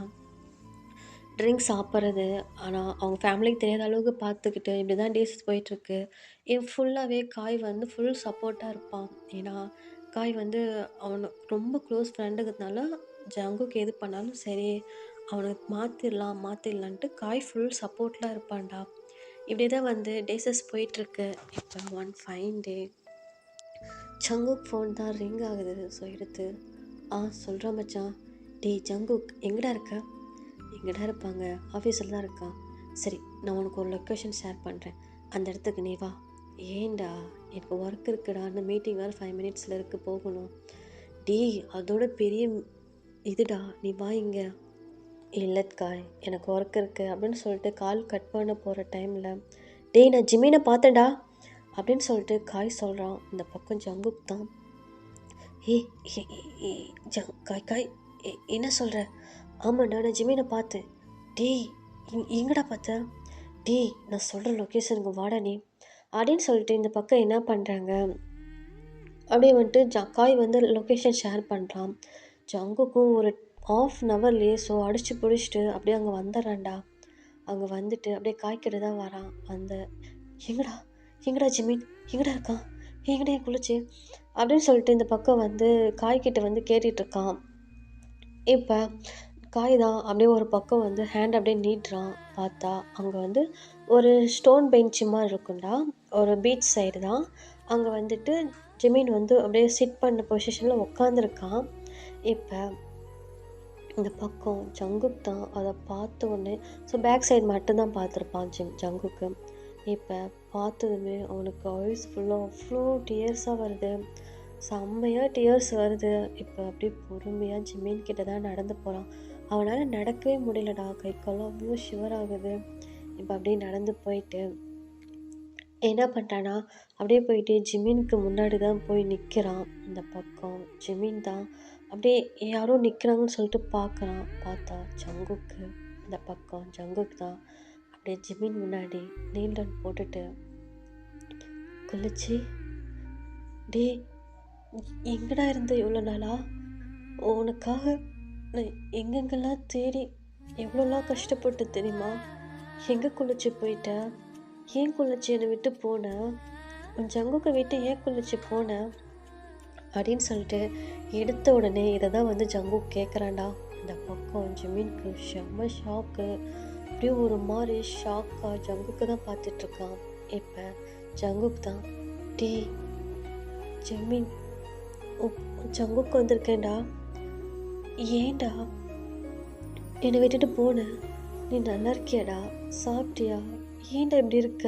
ட்ரிங்க்ஸ் சாப்பிட்றது, ஆனால் அவங்க ஃபேமிலிக்கு தெரியாத அளவுக்கு பார்த்துக்கிட்டு இப்படி தான் டேஸ் போயிட்டுருக்கு. ஃபுல்லாகவே காய் ஃபுல் சப்போர்ட்டாக இருப்பான். ஏன்னா காய் அவனுக்கு ரொம்ப க்ளோஸ் ஃப்ரெண்டுங்கிறதுனால ஜங்குக்கு எது பண்ணாலும் சரி அவனுக்கு மாற்றிடலான்ட்டு காய் ஃபுல் சப்போர்ட்டில் இருப்பான்டா. இப்படி தான் டேஸஸ் போயிட்டுருக்கு. இப்போ one fine day Jungkook phone தான் ரிங் ஆகுது. ஸோ எடுத்து சொல்கிறான், மச்சான், டேய் ஜங்குக் எங்கடா இருக்க? எங்கடா இருப்பாங்க, ஆஃபீஸில் தான் இருக்கான். சரி, நான் உனக்கு ஒரு லொக்கேஷன் ஷேர் பண்ணுறேன், அந்த இடத்துக்கு நீ வா. ஏண்டா, எனக்கு ஒர்க் இருக்குடா, அந்த மீட்டிங் வேறு 5 மினிட்ஸில் இருக்குது, போகணும். டேய் அதோட பெரிய இதுடா, நீ வா இங்கே. இல்லைக்காய், எனக்கு ஒர்க் இருக்குது அப்படின்னு சொல்லிட்டு கால் கட் பண்ண போகிற டைமில், டேய் நான் ஜிமினை பார்த்தேன்டா அப்படின்னு சொல்லிட்டு காய் சொல்கிறான். இந்த பக்கம் ஜங்குக் தான், காய் என்ன சொல்கிற? ஆமாண்டா நான் ஜிமினை பார்த்தேன். டேய் எங்கடா பார்த்த? டேய் நான் சொல்கிற லொக்கேஷனுக்கு வாடா நீ அப்படின்னு சொல்லிட்டு இந்த பக்கம் என்ன பண்ணுறாங்க அப்படியே வந்துட்டு காய் வந்து லொக்கேஷன் ஷேர் பண்ணுறான். ஜங்குக்கும் ஒரு ஆஃப் அன் ஹவர்லேயே ஸோ அடிச்சு பிடிச்சிட்டு அப்படியே அங்கே வந்துடுறான்டா. அங்கே வந்துட்டு அப்படியே காய்க்கிட்ட தான் வரான். அந்த எங்கடா எங்கடா ஜிமின் எங்கடா இருக்கான் எங்கடா என் குளிச்சு அப்படின்னு சொல்லிட்டு இந்த பக்கம் வந்து காய்கிட்ட வந்து கேட்டுட்ருக்கான். இப்போ காய் தான் அப்படியே ஒரு பக்கம் வந்து ஹேண்ட் அப்படியே நீட்டுறான். பார்த்தா அங்கே வந்து ஒரு ஸ்டோன் பெஞ்சு மாதிரி இருக்கும்டா. ஒரு பீச் சைடு தான். அங்கே வந்துட்டு ஜிமின் வந்து அப்படியே சிட் பண்ண பொசிஷனில் உட்காந்துருக்கான். இப்போ இந்த பக்கம் ஜங்குக் தான் அதை பார்த்த உடனே ஸோ பேக் சைடு மட்டும்தான் பார்த்துருப்பான் ஜங்குக்கு. இப்போ பார்த்ததுமே அவனுக்கு ஐஸ் ஃபுல்லாக அவ்வளோ டியர்ஸாக வருது. செம்மையாக டியர்ஸ் வருது. இப்போ அப்படியே பொறுமையாக ஜிமின் கிட்ட தான் நடந்து போகிறான். அவனால் நடக்கவே முடியலடா. கை காலம் அவ்வளோ ஷிவர் ஆகுது. இப்போ அப்படியே நடந்து போயிட்டு என்ன பண்ணுறான்னா அப்படியே போயிட்டு ஜிமினுக்கு முன்னாடி தான் போய் நிற்கிறான். இந்த பக்கம் ஜிமின் தான் அப்படியே யாரோ நிற்கிறாங்கன்னு சொல்லிட்டு பார்க்குறான். பார்த்தா ஜங்குக்கு. இந்த பக்கம் ஜங்குக்கு தான் அப்படியே ஜிமின் முன்னாடி நீல் டவுன் போட்டுட்டு குளிச்சு டே எங்கடா இருந்த இவ்வளோ நாளா? உனக்காக நான் எங்கெங்கெல்லாம் தேடி எவ்வளோலாம் கஷ்டப்பட்டு தெரியுமா? எங்கே குளிச்சு போயிட்ட? ஏன் குளிச்சு என்னை விட்டு போன? உன் ஜங்குக்கை விட்டு ஏன் குளிச்சு போன அப்படின்னு சொல்லிட்டு எடுத்த உடனே இதை தான் வந்து ஜங்கு கேட்குறான்டா. இந்த பக்கம் ஜிமின்க்கு செம்ம ஷாக்கு. அப்படியே ஒரு மாதிரி ஷாக்காக ஜங்குக்கு தான் பார்த்துட்ருக்கான். இப்போ ஜங்குக்கு தான் டே ஜிமின் ஜங்குக்கு வந்திருக்கேன்டா. ஏன்டா என்னை விட்டுட்டு போன? நீ நல்லா இருக்கியாடா? சாப்பிட்டியா? ஏன்டா இப்படி இருக்க?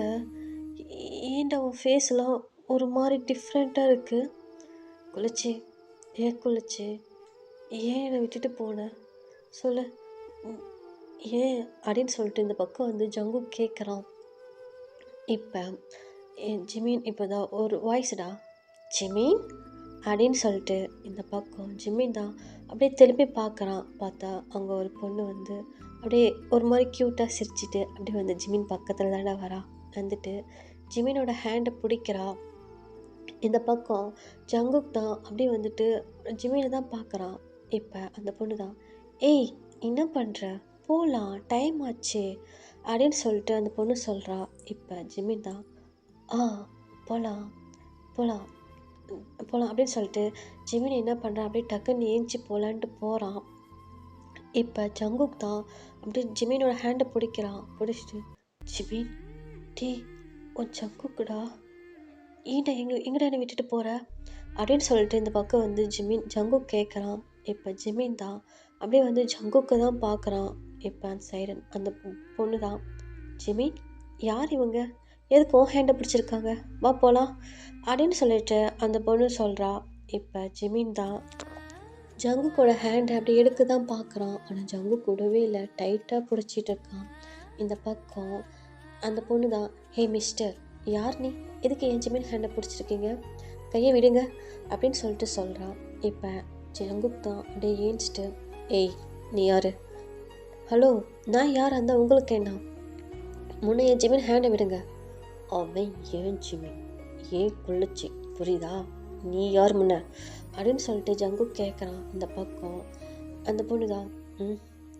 ஏன்டா உன் ஃபேஸ்லாம் ஒரு மாதிரி டிஃப்ரெண்ட்டாக இருக்குது? குளிச்சு ஏன் குளிச்சு ஏன் என்னை விட்டுட்டு போன சொல்லு ஏன் அப்படின்னு சொல்லிட்டு இந்த பக்கம் வந்து ஜங்கு கேட்குறான். இப்போ ஜிமின் இப்போ தான் ஒரு வாய்ஸ்டா ஜிமின் அப்படின்னு சொல்லிட்டு இந்த பக்கம் ஜிமின் தான் அப்படியே திருப்பி பார்க்குறான். பார்த்தா அங்கே ஒரு பொண்ணு வந்து அப்படியே ஒரு மாதிரி க்யூட்டாக சிரிச்சிட்டு அப்படியே வந்து ஜிமின் பக்கத்தில் தானே வரா. வந்துட்டு ஜிமினோட ஹேண்டை பிடிக்கிறா. இந்த பக்கம் ஜங்குக் தான் அப்படியே வந்துட்டு ஜிமினை தான் பார்க்குறான். இப்போ அந்த பொண்ணு தான் ஏய் என்ன பண்ணுற? போகலாம் டைம் ஆச்சு அப்படின்னு சொல்லிட்டு அந்த பொண்ணு சொல்கிறா. இப்போ ஜிமின் தான் போகலாம் போகலாம் போகலாம் அப்படின்னு சொல்லிட்டு ஜிமின் என்ன பண்ணுறான் அப்படியே டக்குன்னு ஏஞ்சி போகலான்ட்டு போகிறான். இப்போ ஜங்குக் தான் அப்படியே ஜிமினோட ஹேண்டை பிடிக்கிறான். பிடிச்சிட்டு ஜிமின் டே உன் ஜங்குக்குடா ஏன்டா எங்கடா என்னை விட்டுட்டு போகிற அப்படின்னு சொல்லிட்டு இந்த பக்கம் வந்து ஜங்குக் கேட்குறான். இப்போ ஜிமின் தான் அப்படியே வந்து ஜங்குக்கு தான் பார்க்குறான். இப்போ அந்த சைடன் அந்த பொண்ணு தான் ஜிமின் யார் இவங்க? எதுக்கு உன் ஹேண்டை பிடிச்சிருக்காங்க? வா போகலாம் அப்படின்னு சொல்லிட்டு அந்த பொண்ணு சொல்கிறா. இப்போ ஜிமின் தான் ஜங்குக்கோட ஹேண்டை அப்படி எடுக்க தான் பார்க்குறான். ஆனால் ஜங்கு கூடவே இல்லை, டைட்டாக பிடிச்சிட்டு இருக்கான். இந்த பக்கம் அந்த பொண்ணு தான் ஹே மிஸ்டர் யார் நீ? எதுக்கு என் ஜிமின் ஹேண்டை பிடிச்சிருக்கீங்க? கையை விடுங்க அப்படின்னு சொல்லிட்டு சொல்கிறான். இப்போ ஜங்குக் தான் அப்படியே ஏஞ்சிட்டு ஏய் நீ யார்? ஹலோ நான் யார் அந்த உங்களுக்கு என்ன? முன்னே என் ஜிமின் ஹேண்டை விடுங்க. அவன் ஏன் ஜிமின் ஏன் குளிச்சு புரியுதா? நீ யார் முன்ன அப்படின்னு சொல்லிட்டு ஜங்குக் கேட்குறான். இந்த பக்கம் அந்த பொண்ணு தான்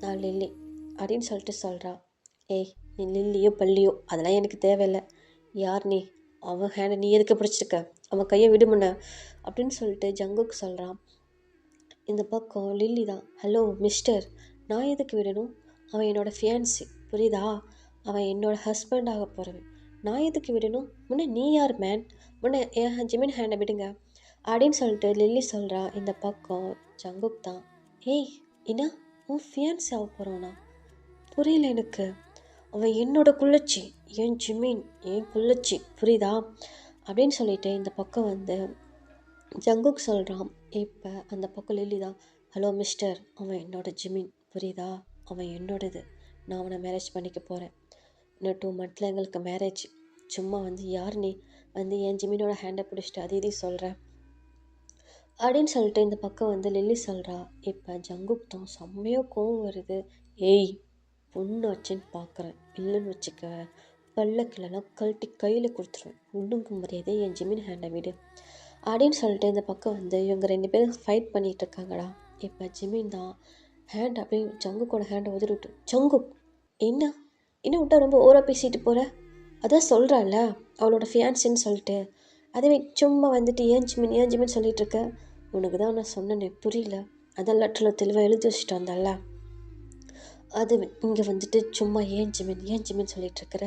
நான் லில்லி அப்படின்னு சொல்லிட்டு சொல்கிறா. ஏய் நீ லில்லியோ பள்ளியோ அதெல்லாம் எனக்கு தேவையில்லை. யார் நீ? அவன் ஹேண்டை நீ எதுக்கு பிடிச்சிருக்க? அவன் கையை விடு முன்ன அப்படின்னு சொல்லிட்டு ஜங்குக்கு சொல்கிறான். இந்த பக்கம் லில்லி தான் ஹலோ மிஸ்டர் நான் எதுக்கு விடணும்? அவன் என்னோடய ஃபியான்சி புரியுதா? அவன் என்னோடய ஹஸ்பண்ட் ஆக போகிறவன். நான் எதுக்கு விடணும்? முன்னே நீ யார் மேன்? முன்னே என் ஜிமின் ஹேண்டை விடுங்க அப்படின்னு சொல்லிட்டு லில்லி சொல்கிறா. இந்த பக்கம் ஜங்குக் தான் ஏய் என்ன உன் ஃபியான்சி ஆக போகிறவனா? புரியல எனக்கு. அவன் என்னோட குள்ளச்சி ஏன் ஜிமின் ஏன் குள்ளச்சி புரியுதா அப்படின்னு சொல்லிட்டு இந்த பக்கம் வந்து ஜங்குக் சொல்கிறான். இப்போ அந்த பக்கம் லில்லி தான் ஹலோ மிஸ்டர் அவன் என்னோட ஜிமின் புரியுதா? அவன் என்னோடது. நான் அவனை மேரேஜ் பண்ணிக்க போகிறேன். இன்னும் 2 months எங்களுக்கு மேரேஜ். சும்மா வந்து யார் நீ வந்து என் ஜிமினோட ஹேண்டை பிடிச்சிட்டு அது இதையும் சொல்கிறேன் அப்படின்னு சொல்லிட்டு இந்த பக்கம் வந்து லில்லி சொல்கிறா. இப்போ ஜங்குக் தான் செம்மையாக கோவம் வருது. ஏய், பொண்ணு வச்சுன்னு பார்க்குறேன், இல்லைன்னு வச்சுக்க பல்லக்கிலலாம் கழட்டி கையில் கொடுத்துருவேன், ஒழுங்கு மரியாதை என் ஜிமின் ஹேண்டை விடு அப்படின்னு சொல்லிட்டு இந்த பக்கம் வந்து இவங்க 2 பேரும் ஃபைட் பண்ணிகிட்டு இருக்காங்கடா. இப்போ ஜிமின் தான் ஹேண்ட் அப்படியே ஜங்குக்கோட ஹேண்டை உதறி விட்டு, ஜங்குக் என்ன என்ன விட்டா ரொம்ப ஓவராக பேசிட்டு போகிற, அதான் சொல்கிறாள்ல அவளோட ஃபியான்ஸின்னு சொல்லிட்டு, அதுவே சும்மா வந்துட்டு ஏன் ஜிமின் சொல்லிட்டு இருக்க, உனக்கு தான் நான் சொன்னேனே புரியல, அதான் லெட்டரில் தெளிவாக எழுதி வச்சுட்டு வந்தால, அது இங்கே வந்துட்டு சும்மா ஏன் ஜிமின் சொல்லிட்டு இருக்கிற,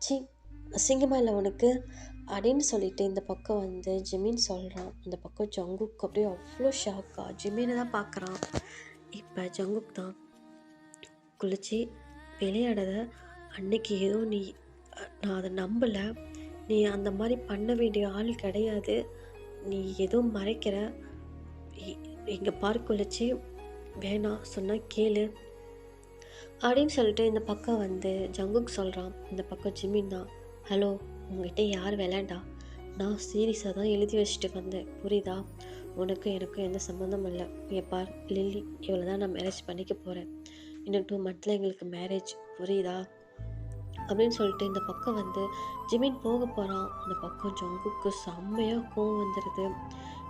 சி அசிங்கமாக இல்லை உனக்கு அப்படின்னு சொல்லிட்டு இந்த பக்கம் வந்து ஜிமின் சொல்கிறான். இந்த பக்கம் ஜங்குக் அப்படியே அவ்வளோ ஷாக்கா ஜிமினை தான் பார்க்குறான். இப்போ ஜங்குக் தான் குளிச்சு விளையாடாத, அன்னைக்கு ஏதோ நான் அதை நம்பலை, நீ அந்த மாதிரி பண்ண வேண்டிய ஆள் கிடையாது, நீ எதுவும் மறைக்கிற, இங்கே பார்க்க குளிச்சு வேணாம் சொன்னால் கேளு அப்படின்னு சொல்லிட்டு இந்த பக்கம் வந்து ஜங்குக் சொல்கிறான். இந்த பக்கம் ஜிமின் தான், ஹலோ உங்ககிட்ட யார் விளையாண்டா, நான் சீரியஸாக தான் எழுதி வச்சுட்டு வந்தேன் புரியுதா, உனக்கும் எனக்கும் எந்த சம்மந்தமும் இல்லை, இங்கே பார் லில்லி இவ்வளோ தான் நான் மேரேஜ் பண்ணிக்க போகிறேன், இன்னும் 2 months எங்களுக்கு மேரேஜ் புரியுதா அப்படின்னு சொல்லிட்டு இந்த பக்கம் வந்து ஜிமின் போக போகிறான். இந்த பக்கம் ஜங்குக்கு செம்மையாக கோவம் வந்துடுது.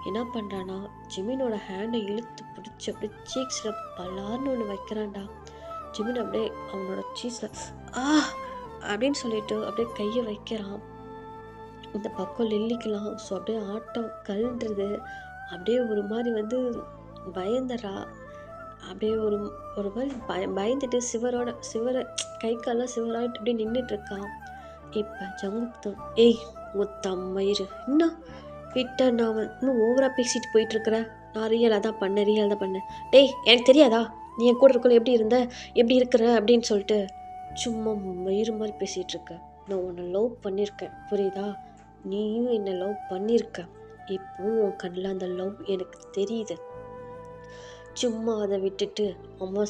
என்ன பண்ணுறான்னா ஜிமினோட ஹேண்டை இழுத்து பிடிச்சி அப்படியே சீக்ஸில் பலார்னு ஒன்று வைக்கிறான்டா. ஜிமின் அப்படியே அவனோட சீஸில் அப்படின்னு சொல்லிட்டு அப்படியே கையை வைக்கிறான். இந்த பக்கம் லில்லிக்கலாம் ஸோ அப்படியே ஆட்டம் கல்ன்றது, அப்படியே ஒரு மாதிரி வந்து பயந்துடுறா, அப்படியே ஒரு மாதிரி பயந்துட்டு சிவரை கை காலெலாம் சிவராயிட்டு அப்படியே நின்றுட்டுருக்கான். இப்போ ஜங்குக் தான், ஏய் முத்தம்மயிறு இன்னும் விட்ட, நான் இன்னும் ஓவராக பேசிட்டு போயிட்டுருக்குற, நான் ரியலாக தான் பண்ணேன், டேய் எனக்கு தெரியாதா நீ என் கூட இருக்கல எப்படி இருக்கிற அப்படின்னு சொல்லிட்டு சும்மா மயிறு மாதிரி பேசிகிட்ருக்க, நான் உன்னை லவ் பண்ணியிருக்கேன் புரியுதா, நீயும் என்னை லவ் பண்ணியிருக்க, இப்போவும் உன் கண்ணில் அந்த லவ் எனக்கு தெரியுது, சும்மா அதை விட்டுட்டு அம்மா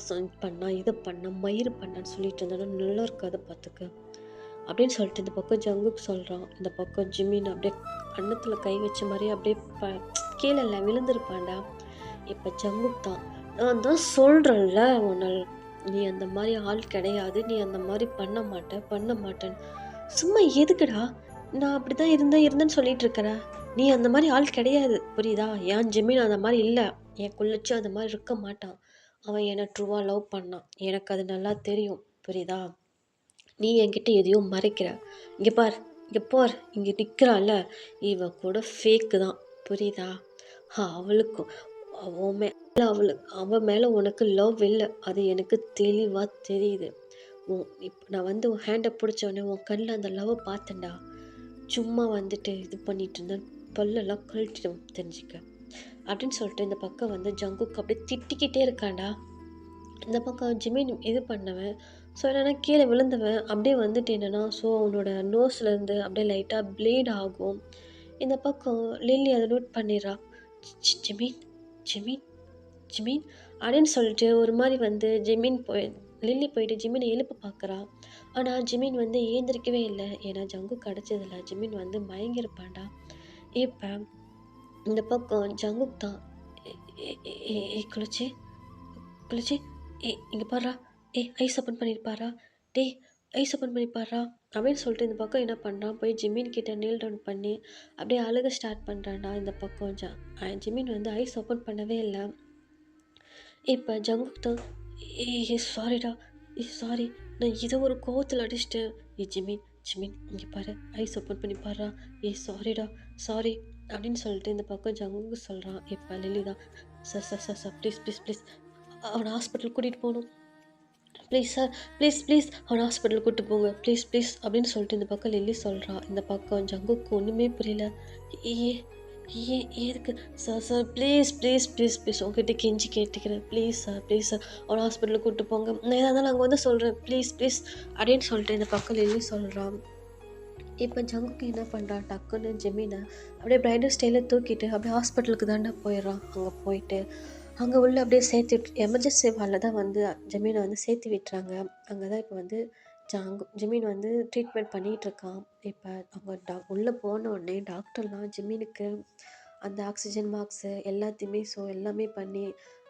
பண்ணா இதை பண்ண மயிறு பண்ணான்னு சொல்லிட்டு இருந்தாலும் நல்லா இருக்காது பார்த்துக்க அப்படின்னு சொல்லிட்டு இந்த பக்கம் ஜங்குக்கு சொல்கிறான். இந்த பக்கம் ஜிமின் அப்படியே கன்னத்தில் கை வச்ச மாதிரி அப்படியே கீழே விழுந்திருப்பான்டா. இப்போ ஜங்குக் தான், நான் தான் சொல்கிறேன்ல உன்னை, நீ அந்த மாதிரி ஆள் கிடையாது, நீ அந்த மாதிரி பண்ண மாட்டேன்னு சும்மா எதுக்குடா, நான் அப்படி தான் இருந்தேன்னு சொல்லிட்டு இருக்கிற, நீ அந்த மாதிரி ஆள் கிடையாது புரியுதா, ஏன் ஜிமின் அந்த மாதிரி இல்லை, என் குள்ளச்சு அந்த மாதிரி இருக்க மாட்டான், அவன் என்னை ட்ரூவாக லவ் பண்ணான், எனக்கு அது நல்லா தெரியும் புரியுதா, நீ என்கிட்ட எதையும் மறைக்கிற, இங்கே பார் இங்கே நிற்கிறாள், இவ கூட ஃபேக்கு தான் புரியுதா, அவளுக்கும் அவன் மேலே உனக்கு லவ் இல்லை, அது எனக்கு தெளிவாக தெரியுது, இப்போ நான் வந்து உன் ஹேண்டை பிடிச்சோடனே உன் கண்ணில் அந்த லவ்வை பார்த்தேன்டா, சும்மா வந்துட்டு இது பண்ணிட்டு இருந்தேன், பல்லெல்லாம் கழட்டிடும் தெரிஞ்சுக்க அப்படின்னு சொல்லிட்டு இந்த பக்கம் வந்து ஜங்குக்கு அப்படியே திட்டிக்கிட்டே இருக்காண்டா. இந்த பக்கம் ஜிமின் இது பண்ணவன் ஸோ என்னென்னா கீழே விழுந்தவன் அப்படியே வந்துட்டு என்னென்னா ஸோ அவனோட நோஸ்லேருந்து அப்படியே லைட்டாக ப்ளீட் ஆகும். இந்த பக்கம் லில்லி அதை நோட் பண்ணிடுறா. ஜிமின் ஜிமின் ஜிமின் அப்படின்னு சொல்லிட்டு ஒரு மாதிரி வந்து லில்லி போயிட்டு ஜிமினை எழுப்ப பார்க்குறா. ஆனால் ஜிமின் வந்து ஏந்திரிக்கவே இல்லை, ஏன்னா ஜங்கு கிடச்சதில்ல, ஜிமின் வந்து மயங்கிருப்பான்டா. இப்போ இந்த பக்கம் ஜங்குக் தான், குளிச்சு இங்கே பாடுறா, ஐஸ் ஓப்பன் பண்ணியிருப்பாரா, டேய் ஐஸ் ஓப்பன் பண்ணிப்பாரா அப்படின்னு சொல்லிட்டு இந்த பக்கம் என்ன பண்ணுறான், போய் ஜிமின் கிட்ட நீல் டவுன் பண்ணி அப்படியே அழுக ஸ்டார்ட் பண்ணுறான்டா. இந்த பக்கம் ஜிமின் வந்து ஐஸ் ஓப்பன் பண்ணவே இல்லை. இப்போ ஜங்குக் தான், சாரிடா சாரி, நான் இதை ஒரு கோவத்தில் அடிச்சிட்டேன், ஜிமின் இங்கே பாரு ஐஸ் ஓப்பன் பண்ணி பாடுறா, சாரி அப்படின்னு சொல்லிட்டு இந்த பக்கம் ஜங்குக்கு சொல்கிறான். இப்போ லில்லி தான், சார் ப்ளீஸ் அவனை ஹாஸ்பிட்டல் கூட்டிகிட்டு போகணும், ப்ளீஸ் சார் ப்ளீஸ் அவனை ஹாஸ்பிட்டல் கூப்பிட்டு போங்க ப்ளீஸ் அப்படின்னு சொல்லிட்டு இந்த பக்கம் லில்லி சொல்கிறான். இந்த பக்கம் ஜங்குக்கு ஒன்றுமே புரியல, எதுக்கு சார் ப்ளீஸ் உங்ககிட்ட கெஞ்சி கேட்டுக்கிறேன், ப்ளீஸ் சார் அவனை ஹாஸ்பிட்டலுக்கு கூப்பிட்டு போங்க, நான் ஏதாவது நாங்கள் வந்து சொல்கிறேன் ப்ளீஸ் அப்படின்னு சொல்லிட்டு இந்த பக்கம் லில்லி சொல்கிறான். இப்போ ஜங்குக்கு என்ன பண்ணுறான், டக்குன்னு ஜிமினை அப்படியே பிரைடல் ஸ்டைலில் தூக்கிட்டு அப்படியே ஹாஸ்பிட்டலுக்கு தாண்டா போயிடுறான். அங்கே போயிட்டு அங்கே உள்ள அப்படியே எமர்ஜென்சி வார்டில் தான் வந்து ஜமீனை வந்து சேர்த்து விட்டுறாங்க. அங்கே தான் இப்போ வந்து ஜிமின் வந்து ட்ரீட்மெண்ட் பண்ணிகிட்ருக்கான். இப்போ அவங்க உள்ளே போன உடனே டாக்டர்லாம் ஜிமினுக்கு அந்த ஆக்சிஜன் மாஸ்க்கு எல்லாத்தையுமே எல்லாமே பண்ணி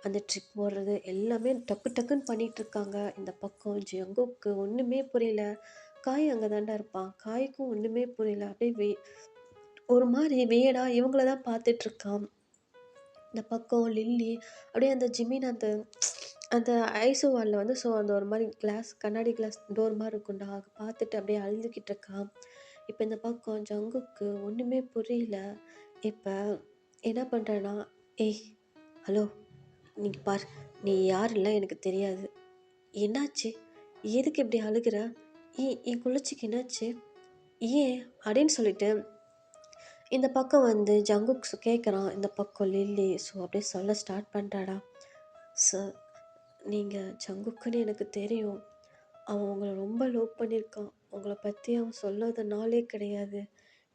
அந்த ட்ரிப் போடுறது எல்லாமே டக்கு டக்குன்னு பண்ணிகிட்ருக்காங்க. இந்த பக்கம் ஜங்குக்கு ஒன்றுமே புரியல. காய் அங்கே தான்டா இருப்பான். காய்க்கும் ஒன்றுமே புரியல. அப்படியே ஒரு மாதிரி வியர்டா இவங்கள தான் பார்த்துட்ருக்கான். இந்த பக்கம் லில்லி அப்படியே அந்த ஜிமின் அந்த அந்த ஐஸோ வாலில் வந்து அந்த ஒரு மாதிரி கிளாஸ் கண்ணாடி கிளாஸ் டோர் மாதிரி இருக்கும்டா. அதை பார்த்துட்டு அப்படியே அழுதுகிட்டு இருக்கான். இப்போ இந்த பக்கம் ஜங்குக்கு ஒன்றுமே புரியல. இப்போ என்ன பண்ணுறேன்னா, ஏய் ஹலோ, நீ பார், நீ யாருல்ல எனக்கு தெரியாது. என்னாச்சு? எதுக்கு இப்படி அழுகுற? என் குளிர்ச்சிக்கு என்னாச்சு? ஏன் அப்படின்னு சொல்லிட்டு இந்த பக்கம் வந்து ஜங்குக் கேட்குறான். இந்த பக்கம் லில்லி அப்படியே சொல்ல ஸ்டார்ட் பண்ணுறாடா. சார், நீங்கள் ஜங்குக்குன்னு எனக்கு தெரியும். அவன் உங்களை ரொம்ப லவ் பண்ணியிருக்கான். உங்களை பற்றி அவன் சொல்லாத நாளே கிடையாது.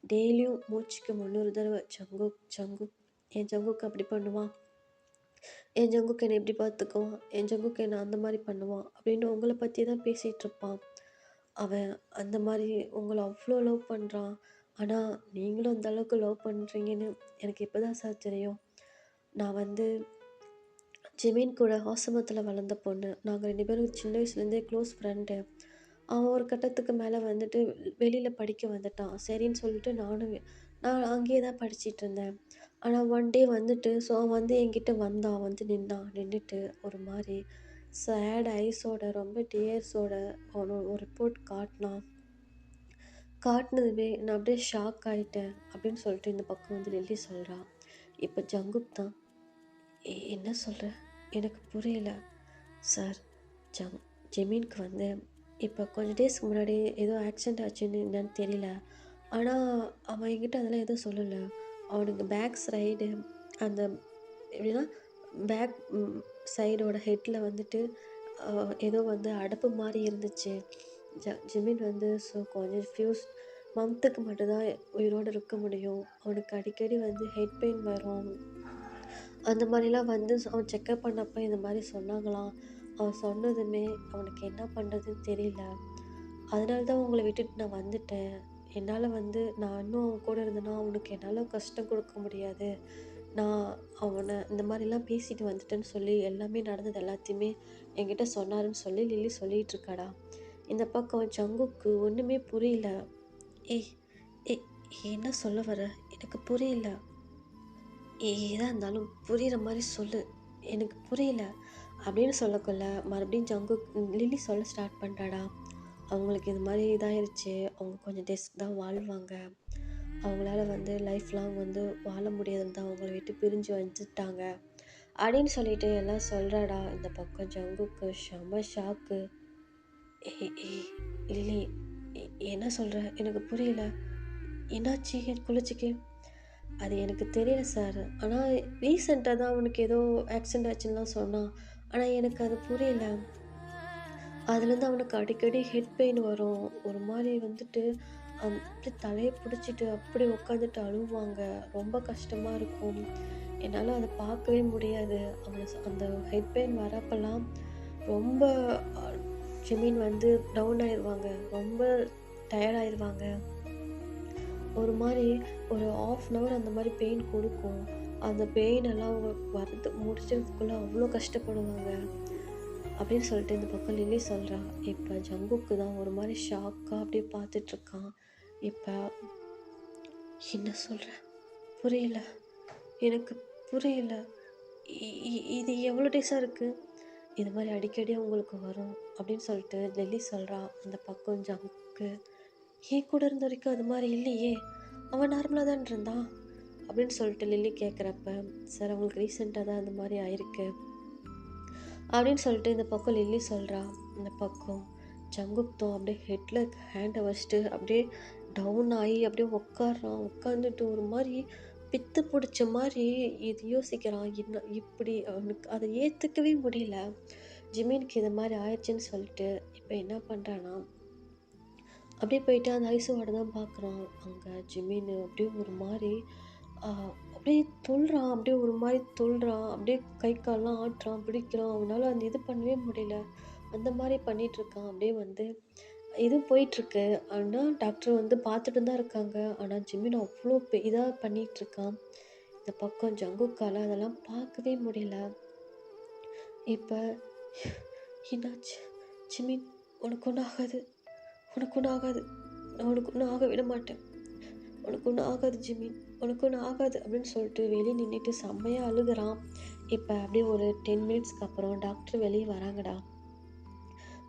டெய்லியும் மூச்சுக்கு 300 தடவை ஜங்குக் ஜங்குக், என் ஜங்குக்கு அப்படி பண்ணுவான், என் ஜங்குக்கு என்னை இப்படி பார்த்துக்குவான், என் ஜங்குக்கு என்னை அந்த மாதிரி பண்ணுவான் அப்படின்னு உங்களை பற்றி தான் பேசிகிட்டு இருப்பான். அவன் அந்த மாதிரி உங்களை அவ்வளோ லவ் பண்ணுறான். ஆனால் நீங்களும் அந்த அளவுக்கு லவ் பண்ணுறீங்கன்னு எனக்கு இப்போ தான் சார் தெரியும். நான் வந்து ஜெமீன் கூட ஆசிரமத்தில் வளர்ந்த பொண்ணு. நாங்கள் 2 பேரும் சின்ன வயசுலேருந்தே க்ளோஸ் ஃப்ரெண்டு. அவன் ஒரு கட்டத்துக்கு மேலே வந்துட்டு வெளியில் படிக்க வந்துட்டான். சரின்னு சொல்லிட்டு நான் அங்கேயே தான் படிச்சிட்டு இருந்தேன். ஆனால் ஒன் டே வந்துட்டு அவன் வந்து என்கிட்ட வந்தான். வந்து நின்றுட்டு ஒரு மாதிரி சேட் ஐஸோட ரொம்ப டியர்ஸோட அவனோட ஒரு ரிப்போர்ட் காட்டினதுமே நான் அப்படியே ஷாக் ஆகிட்டேன் அப்படின்னு சொல்லிட்டு இந்த பக்கம் வந்து லில்லி சொல்கிறா. இப்போ ஜங்குக் தான், என்ன சொல்கிற, எனக்கு புரியல சார். ஜெமீனுக்கு வந்து இப்போ கொஞ்சம் டேஸ்க்கு முன்னாடி ஏதோ ஆக்சிடெண்ட் ஆச்சுன்னு என்னன்னு தெரியல. ஆனால் அவன் என்கிட்ட அதெல்லாம் எதுவும் சொல்லலை. அவனுக்கு பேக் சைடு அந்த எப்படின்னா பேக் சைடோட ஹெட்டில் வந்துட்டு ஏதோ வந்து அடப்பு மாதிரி இருந்துச்சு. ஜெமீன் வந்து கொஞ்சம் மந்த்துக்கு மட்டும்தான் உயிரோடு இருக்க முடியும். அவனுக்கு அடிக்கடி வந்து ஹெட் பெயின் வரும். அந்த மாதிரிலாம் வந்து அவன் செக்கப் பண்ணப்போ இந்த மாதிரி சொன்னாங்களாம். அவன் சொன்னதுமே அவனுக்கு என்ன பண்ணுறதுன்னு தெரியல. அதனால தான் உங்களை விட்டுட்டு நான் வந்துட்டேன். என்னால் வந்து நான் இன்னும் அவன் கூட இருந்தேன்னா அவனுக்கு என்னால் கஷ்டம் கொடுக்க முடியாது. நான் அவனை இந்த மாதிரிலாம் பேசிட்டு வந்துட்டேன்னு சொல்லி எல்லாமே நடந்தது எல்லாத்தையுமே என்கிட்ட சொன்னாருன்னு சொல்லி லில்லி சொல்லிகிட்டு இருக்காடா. இந்த பக்கம் ஜங்குக்கு ஒன்றுமே புரியல. ஏய் ஏய் என்ன சொல்ல வர, எனக்கு புரியல. எதாக இருந்தாலும் புரிகிற மாதிரி சொல்லு, எனக்கு புரியல அப்படின்னு சொல்லக்குள்ள மறுபடியும் லில்லி சொல்ல ஸ்டார்ட் பண்ணுறாடா. அவங்களுக்கு இது மாதிரி இதாகிருச்சு. அவங்க கொஞ்சம் டேஸ்க்கு தான் வாழ்வாங்க. அவங்களால வந்து லைஃப் லாங் வந்து வாழ முடியாதுன்னு தான் அவங்கள விட்டு பிரிஞ்சு வந்துட்டாங்க அப்படின்னு சொல்லிட்டு எல்லாம் சொல்கிறாடா. இந்த பக்கம் ஜங்குக்கு செம ஷாக்கு. ஏய் லில்லி, என்ன சொல்கிற, எனக்கு புரியல. என்னாச்சு என் குளிர்ச்சிக்கு? அது எனக்கு தெரியல சார். ஆனால் ரீசெண்டாக தான் அவனுக்கு ஏதோ ஆக்சிடெண்ட் ஆச்சுன்னுலாம் சொன்னான். ஆனால் எனக்கு அது புரியல. அதுலேருந்து அவனுக்கு அடிக்கடி ஹெட் பெயின் வரும். ஒரு மாதிரி வந்துட்டு அப்படி தலையை பிடிச்சிட்டு அப்படி உட்காந்துட்டு அழுவாங்க. ரொம்ப கஷ்டமாக இருக்கும். என்னால் அதை பார்க்கவே முடியாது. அவனை அந்த ஹெட் பெயின் வரப்பெல்லாம் ரொம்ப ஜெமீன் வந்து டவுன் ஆயிடுவாங்க. ரொம்ப டயர்ட் ஆயிடுவாங்க. ஒரு மாதிரி ஒரு 1/2 hour அந்த மாதிரி பெயின் கொடுக்கும். அந்த பெயின் எல்லாம் அவங்க முடிச்சதுக்குள்ளே அவ்வளோ கஷ்டப்படுவாங்க அப்படின்னு சொல்லிட்டு இந்த பக்கம் லில்லி சொல்கிறா. இப்போ ஜங்குக்கு தான் ஒரு மாதிரி ஷாக்காக அப்படியே பார்த்துட்ருக்கான். இப்போ என்ன சொல்கிற, புரியல, எனக்கு புரியல. இது எவ்வளோ டேஸாக இருக்குது, இது மாதிரி அடிக்கடி அவங்களுக்கு வரும் அப்படின்னு சொல்லிட்டு லில்லி சொல்கிறா. அந்த பக்கம் ஜங்குக்கு ஏன் கூட இருந்த வரைக்கும் அது மாதிரி இல்லையே, அவன் நார்மலாக தான் இருந்தான் அப்படின்னு சொல்லிட்டு லில்லி கேட்குறப்ப, சார் அவங்களுக்கு ரீசெண்டாக தான் அந்த மாதிரி ஆயிருக்கு அப்படின்னு சொல்லிட்டு இந்த பக்கம் லில்லி சொல்கிறா. இந்த பக்கம் ஜங்குக்தம் அப்படியே ஹெட்டில் ஹேண்டை வச்சுட்டு அப்படியே டவுன் ஆகி அப்படியே உட்காடுறான். உட்காந்துட்டு ஒரு மாதிரி பித்து பிடிச்ச மாதிரி இது யோசிக்கிறான். என்ன இப்படி அவனுக்கு அதை ஏற்றுக்கவே முடியல. ஜிமீனுக்கு இது மாதிரி ஆயிடுச்சுன்னு சொல்லிட்டு இப்போ என்ன பண்ணுறான்னா, அப்படியே போயிட்டு அந்த ஐசுவாடை தான் பார்க்குறான். அங்கே ஜிமீன் அப்படியே ஒரு மாதிரி அப்படியே துள்ளுறான். அப்படியே ஒரு மாதிரி துள்ளுறான். அப்படியே கை கால்லாம் ஆட்டுறான், பிடிக்கிறான். அவனால் அந்த இது பண்ணவே முடியல. அந்த மாதிரி பண்ணிகிட்ருக்கான். அப்படியே வந்து இது போயிட்டுருக்கு. ஆனால் டாக்டர் வந்து பார்த்துட்டு தான் இருக்காங்க. ஆனால் ஜிமின் அவ்வளோ இதாக பண்ணிகிட்ருக்கான். இந்த பக்கம் ஜங்குக்கால அதெல்லாம் பார்க்கவே முடியல. இப்போ என்னாச்சு? ஜிமின், உனக்கு ஒன்றும் ஆகாது, உனக்கு ஒன்றும் ஆகாது, நான் உனக்கு ஒன்றும் ஆக விட மாட்டேன், உனக்கு ஒன்றும் ஆகாது ஜிமின், உனக்கு ஒன்றும் ஆகாது அப்படின்னு சொல்லிட்டு வெளியே நின்றுட்டு செம்மையாக அழுகுறான். இப்போ அப்படியே ஒரு 10 மினிட்ஸ்க்கு அப்புறம் டாக்டர் வெளியே வராங்கடா.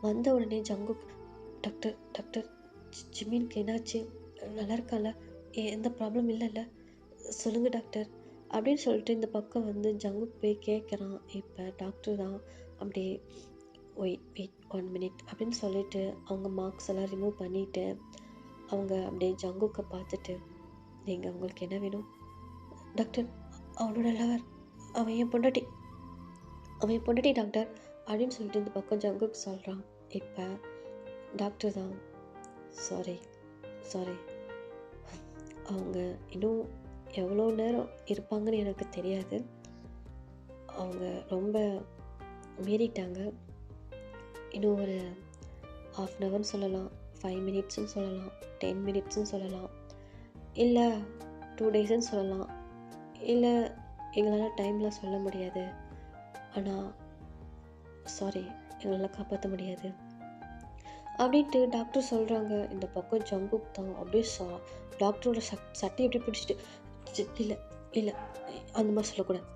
வந்த உடனே ஜங்குக், டாக்டர் டாக்டர் ஜிமினுக்கு என்னாச்சு? நல்லா இருக்கால? எந்த ப்ராப்ளம் இல்லைல்ல? சொல்லுங்க டாக்டர் அப்படின்னு சொல்லிட்டு இந்த பக்கம் வந்து ஜங்குக் போய் கேட்குறான். இப்போ டாக்டர் தான் அப்படியே வெயிட் வெயிட் 1 மினிட் அப்படின்னு சொல்லிட்டு அவங்க மார்க்ஸ் எல்லாம் ரிமூவ் பண்ணிவிட்டு அவங்க அப்படியே ஜங்குக்கை பார்த்துட்டு, நீங்கள் உங்களுக்கு என்ன வேணும்? டாக்டர், அவனோட லவர், அவன் என் பொண்டாட்டி, அவன் என் பொண்டாட்டி டாக்டர் அப்படின்னு சொல்லிட்டு இந்த பக்கம் ஜங்குக் சொல்கிறான். இப்போ டாக்டர் தான், சாரி சாரி, அவங்க இன்னும் எவ்வளோ நேரம் இருப்பாங்கன்னு எனக்கு தெரியாது, அவங்க ரொம்ப மீறிட்டாங்க, இன்னும் ஒரு 1/2 ஹவர்னு சொல்லலாம், 5 மினிட்ஸ்னு சொல்லலாம், 10 மினிட்ஸ்னு சொல்லலாம், இல்லை 2 டேஸ்ன்னு சொல்லலாம், இல்லை எங்களால் டைமில் சொல்ல முடியாது, ஆனால் சாரி, எங்களால் காப்பாற்ற முடியாது அப்படின்ட்டு டாக்டர் சொல்கிறாங்க. இந்த பக்கம் ஜங்குக் தான் அப்படியே டாக்டரோட சட்டையை எப்படி பிடிச்சிட்டு, இல்லை இல்லை அந்த மாதிரி சொல்லக்கூடாது,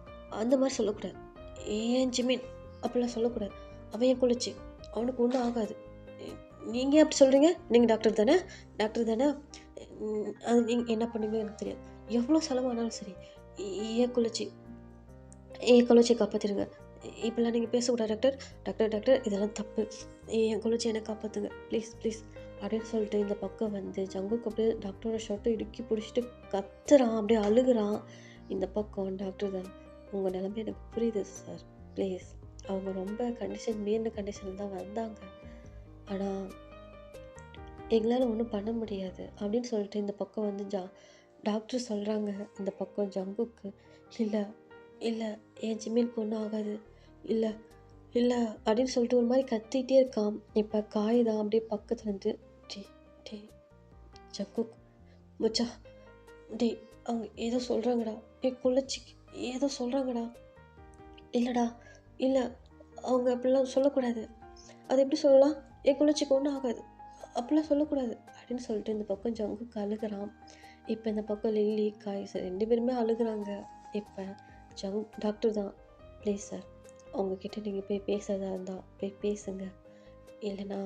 அந்த மாதிரி சொல்லக்கூடாது, ஏன் ஜிமின் அப்படிலாம் சொல்லக்கூடாது, அவன் என் குளிச்சு, அவனுக்கு ஒன்றும் ஆகாது, நீங்கள் அப்படி சொல்கிறீங்க, நீங்கள் டாக்டர் தானே, டாக்டர் தானே, அது நீங்கள் என்ன பண்ணுவீங்க எனக்கு தெரியாது, எவ்வளோ செலவானாலும் சரி, ஏன் குளிச்சு காப்பாற்றிடுங்க, இப்படிலாம் நீங்கள் பேசக்கூடாது டாக்டர், டாக்டர் டாக்டர் இதெல்லாம் தப்பு, என் குளிச்சு என்னை காப்பாற்றுங்க ப்ளீஸ் ப்ளீஸ் அப்படின்னு சொல்லிட்டு இந்த பக்கம் வந்து ஜங்குக்கு அப்படியே டாக்டரோட ஷர்ட்டை இடுக்கி பிடிச்சிட்டு கத்துறான், அப்படியே அழுகுறான். இந்த பக்கம் டாக்டர் தான், உங்கள் நிலைமை எனக்கு புரியுது சார், ப்ளீஸ், அவங்க ரொம்ப மீறின கண்டிஷனில் தான் வந்தாங்க, ஆனால் எங்களால் ஒன்றும் பண்ண முடியாது அப்படின்னு சொல்லிட்டு இந்த பக்கம் வந்து டாக்டர் சொல்கிறாங்க. இந்த பக்கம் ஜங்குக்கு, இல்லை இல்லை என் ஜிம்மினுக்கு ஒன்றும் ஆகாது, இல்லை இல்லை அப்படின்னு சொல்லிட்டு ஒரு மாதிரி கத்திகிட்டே இருக்கான். இப்போ காய் தான் அப்படியே பக்கத்தில் வந்து, டே டே ஜங்குக் மச்சா, டே அவங்க ஏதோ சொல்கிறாங்கடா, குளிச்சு ஏதோ சொல்கிறாங்கடா, இல்லைடா இல்லை அவங்க அப்படிலாம் சொல்லக்கூடாது, அது எப்படி சொல்லலாம், குளிச்சுக்கு ஒன்றும் ஆகாது, அப்படிலாம் சொல்லக்கூடாது அப்படின்னு சொல்லிட்டு இந்த பக்கம் ஜங்குக்கு அழுகிறான். இப்போ இந்த பக்கம் லில்லி காய் சார் 2 பேருமே அழுகுறாங்க. இப்போ டாக்டர் தான், ப்ளீஸ் சார், அவங்கக்கிட்ட நீங்கள் போய் பேசுகிறதா இருந்தால் போய் பேசுங்க, இல்லைன்னா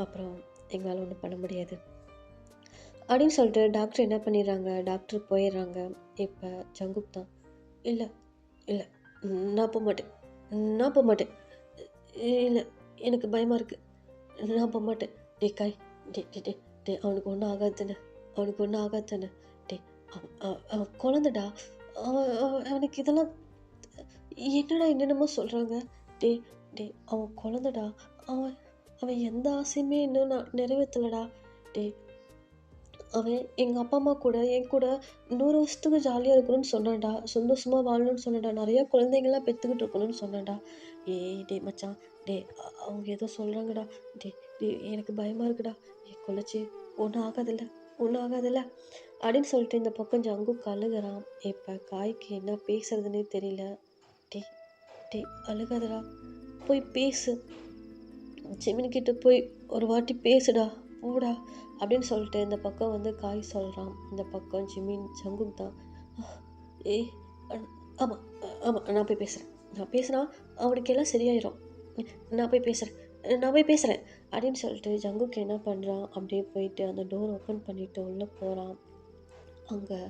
அப்புறம் எங்களால் ஒன்றும் பண்ண முடியாது அப்படின்னு சொல்லிட்டு டாக்டர் என்ன பண்ணிடுறாங்க, டாக்டர் போயிடுறாங்க. இப்போ ஜங்குக் தான், இல்லை இல்லை நான் போக மாட்டேன், நான் போக மாட்டேன், இல்லை எனக்கு பயமாக இருக்குது, நான் போக மாட்டேன், டே காய், டே டே டே டே அவனுக்கு ஒன்றும் ஆகாதுன்னு, அவனுக்கு ஒன்றும் ஆகாதுன்னு, டே அவன் குழந்தடா, அவனுக்கு இதெல்லாம் என்னடா என்னென்னமோ சொல்கிறாங்க, டே டே அவன் குழந்தடா, அவன் அவன் எந்த ஆசையுமே இன்னும் நான் நிறைவேற்றலடா, டே அவன் எங்கள் அப்பா அம்மா கூட என் கூட 100 வருஷத்துக்கு ஜாலியாக இருக்கணும்னு சொன்னான்டா, சந்தோஷமாக வாழணும்னு சொன்னான்டா, நிறையா குழந்தைங்களாம் பெற்றுக்கிட்டு இருக்கணும்னு சொன்னான்டா, டே மச்சான், டே அவங்க ஏதோ சொல்கிறாங்கடா, டே டே எனக்கு பயமாக இருக்குடா, குழச்சி ஒன்றும் ஆகாதில்ல, ஒன்றும் ஆகாதில்ல அப்படின்னு சொல்லிட்டு இந்த பக்கம் ஜங்குக்கு அழுகிறான். இப்போ காய்க்கு என்ன பேசுறதுன்னே தெரியல. டே டே அழுகாதடா, போய் பேசு, ஜிமின்கிட்ட போய் ஒரு வாட்டி பேசுடா, போடா அப்படின்னு சொல்லிட்டு இந்த பக்கம் வந்து காய் சொல்கிறான். இந்த பக்கம் ஜிமின் ஜங்குக் தான், ஏய் ஆமாம் ஆமாம் நான் போய் பேசுகிறேன், நான் பேசுனா அவனுக்கு எல்லாம் சரியாயிரும், நான் போய் பேசுகிறேன் அப்படின்னு சொல்லிட்டு ஜங்குக்கு என்ன பண்ணுறான், அப்படியே போயிட்டு அந்த டோர் ஓப்பன் பண்ணிவிட்டு உள்ளே போகிறான். அங்கே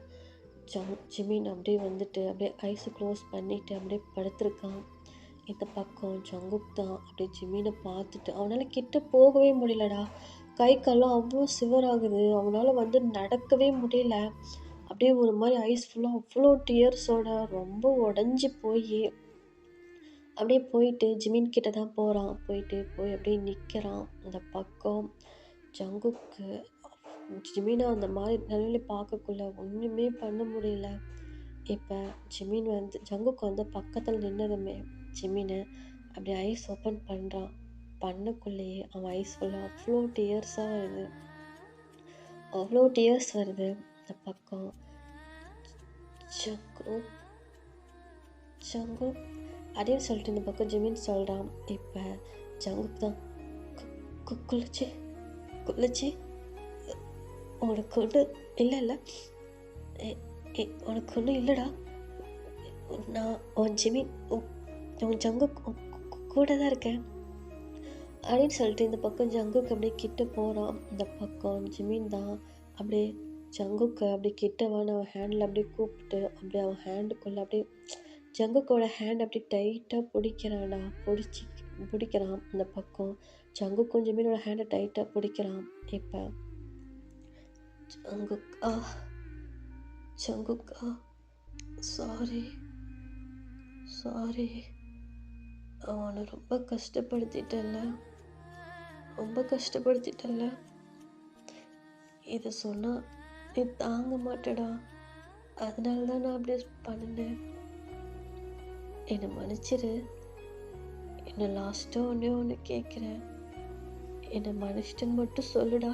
ஜிமின் அப்படியே வந்துட்டு அப்படியே ஐஸை க்ளோஸ் பண்ணிவிட்டு அப்படியே படுத்துருக்கான். இந்த பக்கம் ஜங்குக் தான் அப்படியே ஜிமினை பார்த்துட்டு அவனால் கிட்ட போகவே முடியலடா, கை கால்லாம் அவ்வளோ சிவராகுது, அவனால் வந்து நடக்கவே முடியல, அப்படியே ஒரு மாதிரி ஐஸ் ஃபுல்லாக அவ்வளோ டியர்ஸோட ரொம்ப உடஞ்சி போய் அப்படியே போயிட்டு ஜிமின் கிட்ட தான் போகிறான். போய் அப்படியே நிற்கிறான். அந்த பக்கம் ஜங்குக்கு ஜிமினை அந்த மாதிரி நிலையில பார்க்கக்குள்ள ஒன்றுமே பண்ண முடியல. இப்போ ஜிமின் வந்து ஜங்குக்கு வந்து பக்கத்தில் நின்னதுமே ஜிமினை அப்படியே ஐஸ் ஓப்பன் பண்ணுறான். பண்ணக்குள்ளேயே அவன் ஐஸ் ஃபுல்லாக அவ்வளோ டியர்ஸ் வருது. இந்த பக்கம் ஜங்கு ஜங்கு அப்படின்னு சொல்லிட்டு இந்த பக்கம் ஜிமின் சொல்கிறான். இப்போ ஜங்குக்கு தான் குளிச்சு குளிச்சு உனக்கு ஒன்று இல்லை உனக்கு ஒன்றும் இல்லைடா, நான் உன் ஜிமின் உன் ஜங்கு கூட தான் இருக்கேன் அப்படின்னு சொல்லிட்டு இந்த பக்கம் ஜங்குக்கு அப்படியே கிட்ட போகிறான். இந்த பக்கம் ஜிமின் தான் அப்படியே ஜங்குக்கு அப்படியே கிட்டவான அவன் ஹேண்டில் அப்படியே கூப்பிட்டு அப்படியே அவன் ஹேண்டுக்குள்ளே அப்படியே ஜங்குக்கோட ஹேண்ட் அப்படியே டைட்டாக பிடிக்கிறான். இந்த பக்கம் ஜங்குக்கும் ஜிமினோட ஹேண்டை டைட்டாக பிடிக்கிறான். இப்போ ஜங்குக்கா சாரி அவனை ரொம்ப கஷ்டப்படுத்திட்டல்ல. இதை சொன்னால் நீ தாங்க மாட்டடா, அதனால தான் நான் அப்படியே பண்ணினேன். என்னை மன்னிச்சிரு. என்னை லாஸ்ட்டாக ஒன்று கேட்குறேன், என்னை மன்னிச்சிட்டுன்னு மட்டும் சொல்லுடா,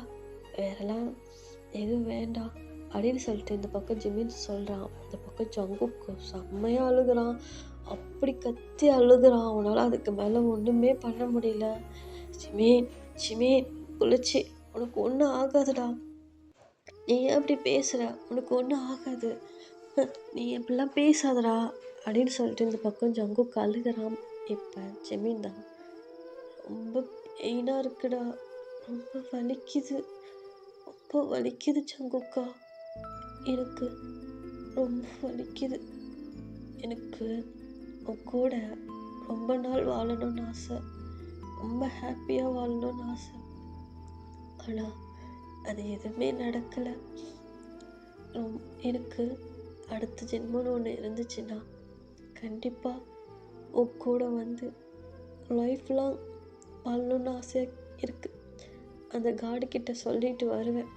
வேறெல்லாம் எதுவும் வேண்டாம் அப்படின்னு சொல்லிட்டு இந்த பக்கம் ஜிமின் சொல்கிறான். இந்த பக்கம் ஜங்குக்கு செம்மையாக அழுகுறான், அப்படி கத்தி அழுகுறான். அவனால் அதுக்கு மேலே ஒன்றுமே பண்ண முடியல. ஜிமின் குளிச்சு உனக்கு ஒன்றும் ஆகாதுடா, நீ ஏன் அப்படி பேசுகிற, உனக்கு ஒன்றும் ஆகாது, நீ எப்படிலாம் பேசாதடா அப்படின்னு சொல்லிட்டு இந்த பக்கம் ஜங்குக்கு அழுகிறான். இப்போ ஜிமின் தான் ரொம்ப பெயினாக இருக்குடா, ரொம்ப வலிக்குது ஜங்குக்கா, எனக்கு ரொம்ப வலிக்குது. எனக்கு உன் கூட ரொம்ப நாள் வாழணும்னு ஆசை, ரொம்ப ஹாப்பியாக வாழணும்னு ஆசை. ஆனால் அது எதுவுமே நடக்கலை. எனக்கு அடுத்த ஜென்மம்னு ஒன்று இருந்துச்சுன்னா கண்டிப்பாக உன் கூட வந்து லைஃப் லாங் வாழணும்னு ஆசையாக இருக்குது. அந்த காடுகிட்ட சொல்லிட்டு வருவேன்,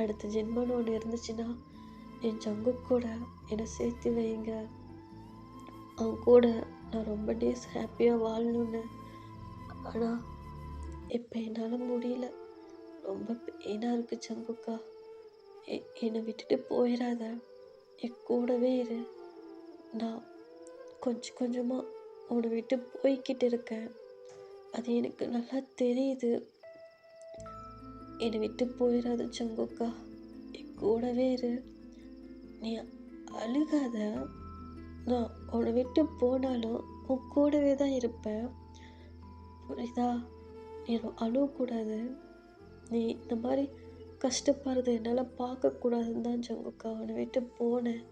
அடுத்த ஜென்மம்னு ஒன்று இருந்துச்சுன்னா என் ஜங்கு கூட என்னை சேர்த்து வைங்க, அவன் கூட நான் ரொம்ப டேஸ் ஹாப்பியாக வாழணுன்னு. ஆனால் இப்போ என்னால் முடியல, ரொம்ப பெயினாக இருக்குது ஜங்குக்கா, என்னை விட்டுட்டு போயிடாத, என் கூடவே இரு. நான் கொஞ்சம் கொஞ்சமாக உன்னை விட்டு போய்கிட்டு இருக்கேன், அது எனக்கு நல்லா தெரியுது. என்னை விட்டு போயிடாத ஜங்குக்கா, என் கூடவே இரு. நீ அழுகாத, நான் உன்னை விட்டு போனாலும் உன் கூடவே தான் இருப்பேன், புரியுதா? நீ அழுவக்கூடாது, நீ இந்த மாதிரி கஷ்டப்படுறது என்னால் பார்க்கக்கூடாதுன்னு தான் ஜங்குக்கா உன்னை விட்டு போனேன்.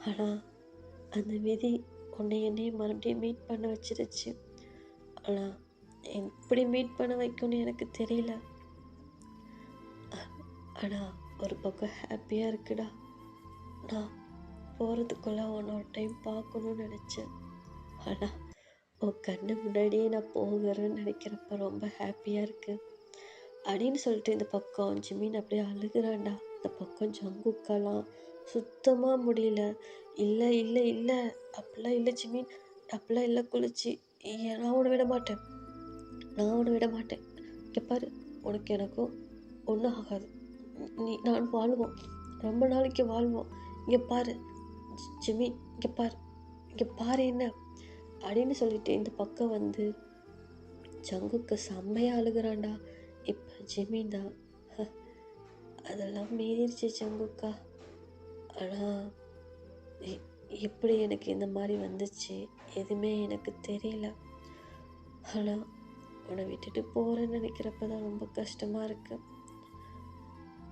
ஆனால் அந்த விதி உன்னை என்னையும் மறுபடியும் மீட் பண்ண வச்சிருச்சு. ஆனால் எப்படி மீட் பண்ண வைக்கும்னு எனக்கு தெரியல. ஆனால் ஒரு பக்கம் ஹாப்பியாக இருக்குடா. நான் போகிறதுக்குள்ளே உன்னோட டைம் பார்க்கணுன்னு நினச்சேன், ஆனால் உன் கண்ணு முன்னாடியே நான் போகிறேன்னு நினைக்கிறப்ப ரொம்ப ஹாப்பியாக இருக்குது அப்படின்னு சொல்லிட்டு இந்த பக்கம் ஜிமின் அப்படியே அழுகிறான்டா. இந்த பக்கம் ஜங்குக்காலாம் சுத்தமாக முடியல. இல்லை இல்லை இல்லை அப்படிலாம் இல்லை ஜிமின், அப்படிலாம் இல்லை குளிச்சு, நான் உன்னை விட மாட்டேன். இங்கே பாரு, உனக்கு எனக்கும் ஒன்றும் ஆகாது, நான் வாழ்வோம், ரொம்ப நாளைக்கு வாழ்வோம். இங்கே பாரு ஜிமின், இங்கே பாரு என்ன அப்படின்னு சொல்லிட்டு இந்த பக்கம் வந்து ஜங்குக்கு செம்மையாக அழுகிறான்டா. இப்போ ஜிமின் தான் அதெல்லாம் மீறிடுச்சு ஜங்குக்கா, ஆனால் எப்படி எனக்கு இந்த மாதிரி வந்துச்சு எதுவுமே எனக்கு தெரியல. ஆனால் உன்னை விட்டுட்டு போகிறேன்னு நினைக்கிறப்ப தான் ரொம்ப கஷ்டமாக இருக்கு.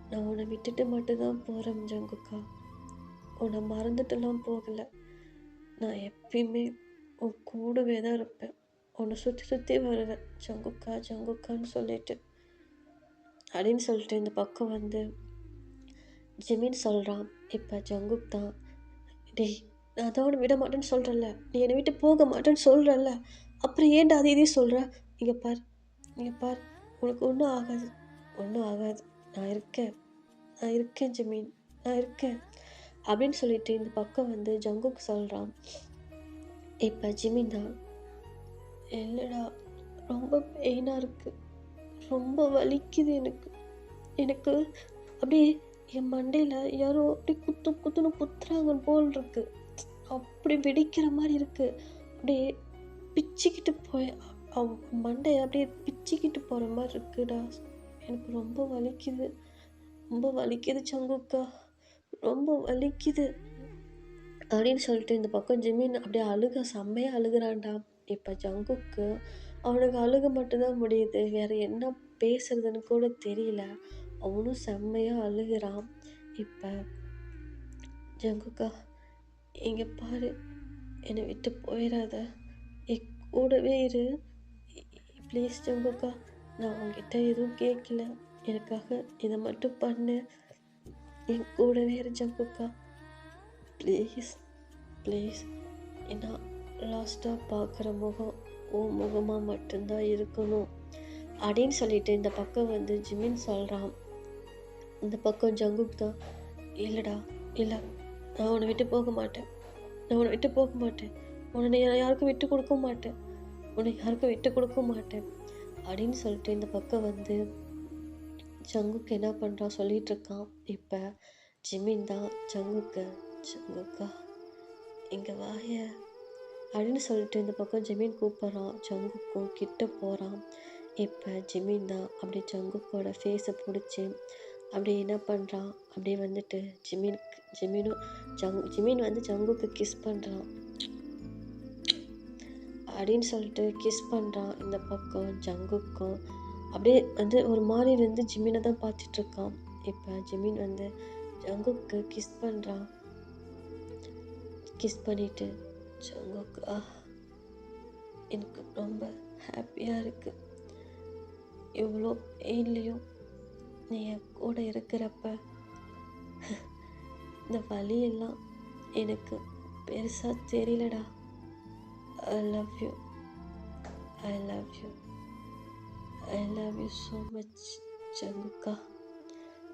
நான் உன்னை விட்டுட்டு மட்டும்தான் போகிறேன் ஜங்குக்கா, உன்னை மறந்துட்டுலாம் போகலை. நான் எப்பயுமே உன் கூடவே தான் இருப்பேன், உன்னை சுற்றி வருவேன் ஜங்குக்கான்னு சொல்லிட்டு அப்படின்னு சொல்லிட்டு இந்த பக்கம் வந்து ஜிமின் சொல்கிறான். இப்போ ஜங்குக் தான், டேய் நான் அதோட விட மாட்டேன்னு சொல்கிறேன்ல, நீ என்னை விட்டு போக மாட்டேன்னு சொல்கிறல்ல, அப்புறம் ஏன்டா இதையும் சொல்கிற? இங்கே பார் உனக்கு ஒன்றும் ஆகாது, நான் இருக்கேன் ஜிமின், நான் இருக்கேன் அப்படின்னு சொல்லிட்டு இந்த பக்கம் வந்து ஜங்குக் சொல்கிறான். இப்போ ஜிமின் தான், இல்லைடா ரொம்ப பெயினாக இருக்குது, ரொம்ப வலிக்குது எனக்கு அப்படியே என் மண்டையில் யாரோ அப்படி குத்துன்னு குத்துறாங்க போல் இருக்கு. அப்படி வெடிக்கிற மாதிரி இருக்குது. அப்படியே பிச்சுக்கிட்டு போய் மண்டையை அப்படியே பிச்சுக்கிட்டு போகிற மாதிரி இருக்குடா. எனக்கு ரொம்ப வலிக்குது சங்குக்கா, ரொம்ப வலிக்குது அப்படின்னு சொல்லிட்டு இந்த பக்கம் ஜிமின் அப்படியே செம்மையாக அழுகுறான்டா. இப்போ ஜங்குக்கு அவனுக்கு அழுக மட்டும்தான் முடியுது, வேறு என்ன பேசுறதுன்னு கூட தெரியல. அவனும் செம்மையாக அழுகிறான். இப்போ ஜங்குக்கா இங்கே பாரு, என்னை விட்டு போயிடாத, என் கூடவே இரு ப்ளீஸ் ஜங்குக்கா. நான் உங்ககிட்ட எதுவும் கேட்கல, எனக்காக இதை மட்டும் பண்ணு, என் கூடவே இரு ஜங்குக்கா ப்ளீஸ். ஏன்னா லாஸ்ட்டாக பார்க்குற முகம் உன் முகமாக மட்டும்தான் இருக்கணும் அப்படின்னு சொல்லிட்டு இந்த பக்கம் வந்து ஜிமின் சொல்கிறான். இந்த பக்கம் ஜங்குக் தான், இல்லை நான் உன்னை விட்டு போக மாட்டேன், உன்னை யாருக்கும் விட்டு கொடுக்க மாட்டேன் அப்படின்னு சொல்லிட்டு இந்த பக்கம் வந்து ஜங்குக்கு என்ன பண்ணுறான் சொல்லிட்டு இருக்கான். இப்போ ஜிமின் தான் ஜங்குக்கா இங்கே வாய அப்படின்னு சொல்லிட்டு இந்த பக்கம் ஜிமின் கூப்பிட்றான். ஜங்குக்கும் கிட்ட போகிறான். இப்போ ஜிமின் தான் அப்படியே ஜங்குக்கோட ஃபேஸை பிடிச்சி அப்படி என்ன பண்ணுறான், அப்படியே வந்துட்டு ஜிமின் வந்து ஜங்குக்கு கிஸ் பண்ணுறான் அப்படின்னு சொல்லிட்டு கிஸ் பண்ணுறான். இந்த பக்கம் ஜங்குக்கும் அப்படியே வந்து ஒரு மாதிரி வந்து ஜிமினை தான் பார்த்துட்ருக்கான். இப்போ ஜிமின் வந்து ஜங்குக்கு கிஸ் பண்ணுறான். கிஸ் பண்ணிவிட்டு ஜங்குக்கா எனக்கு ரொம்ப ஹாப்பியாக இருக்குது, இவ்வளோ பெயின்லேயும் நீ என் கூட இருக்கிறப்ப இந்த வலியெல்லாம் எனக்கு பெருசாக தெரியலடா. I love you so much ஜங்குக்கா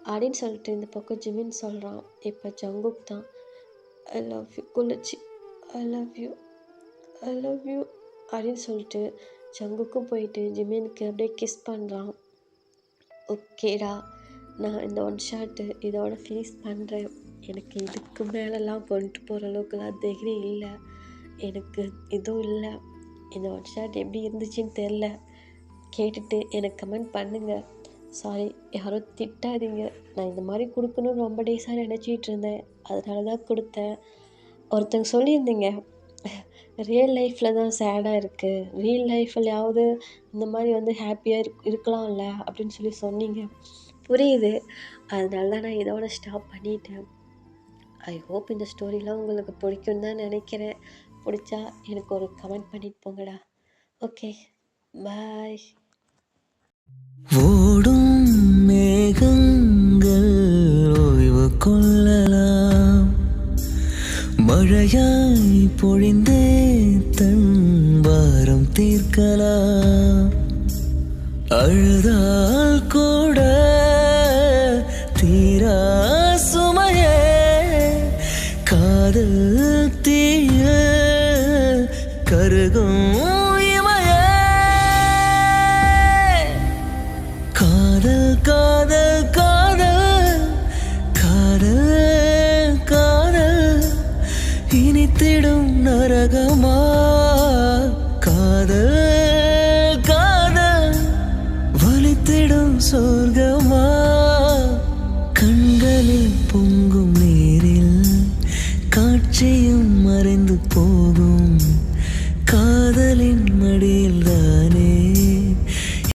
அப்படின்னு சொல்லிட்டு இந்த பக்கம் ஜிமின் சொல்கிறான். இப்போ ஜங்குக் தான் ஐ லவ் யூ குளிச்சி, ஐ லவ் யூ அப்படின்னு சொல்லிட்டு ஜங்குக்கும் போயிட்டு ஜிமினுக்கு அப்படியே கிஸ் பண்ணுறான். ஓகேடா, நான் இந்த ஒன் ஷாட்டு இதோட ஃபினிஷ் பண்ணுறேன், எனக்கு இதுக்கு மேலெல்லாம் கொண்டு போகிற அளவுக்குலாம் தைரியம் இல்லை, எனக்கு இதுவும் இல்லை, இந்த ஒன் ஷாட் எப்படி இருந்துச்சுன்னு தெரில, கேட்டுட்டு எனக்கு கமெண்ட் பண்ணுங்கள். சாரி, யாரும் திட்டாதீங்க, நான் இந்த மாதிரி கொடுக்கணும்னு ரொம்ப டேஸாக நினச்சிட்டு இருந்தேன், அதனால தான் கொடுத்தேன். ஒருத்தங்க சொல்லியிருந்தீங்க ரியல் லைஃப்பில் தான் சேடாக இருக்குது, ரியல் லைஃப்லையாவது இந்த மாதிரி வந்து ஹாப்பியாக இருக்கலாம்ல அப்படின்னு சொன்னீங்க. புரியுது, அதனால தான் நான் இதோட ஸ்டாப் பண்ணிட்டேன். ஐ ஹோப் இந்த ஸ்டோரிலாம் உங்களுக்கு பிடிக்கும்னு தான் நினைக்கிறேன். பிடிச்சா எனக்கு ஒரு கமெண்ட் பண்ணிட்டு போங்கடா. ஓகே, பாய். ஓடும் மேகங்கள் ஓய்வு கொள்ளலாம், மழையாய் பொழிந்தே தன் பாரம் தீர்க்கலாம், அழுதால் கூட தீரா சுமையே காதல் தீய கருகும் இமையே, காதல் காதல் காதல் காதல் காதல் இனித்திடும் நரகமா, காதல் காதல் வலித்திடும் சொர்க்கமா, கண்களில் பொங்கும் நீரில் காட்சியும் மறைந்து போகும்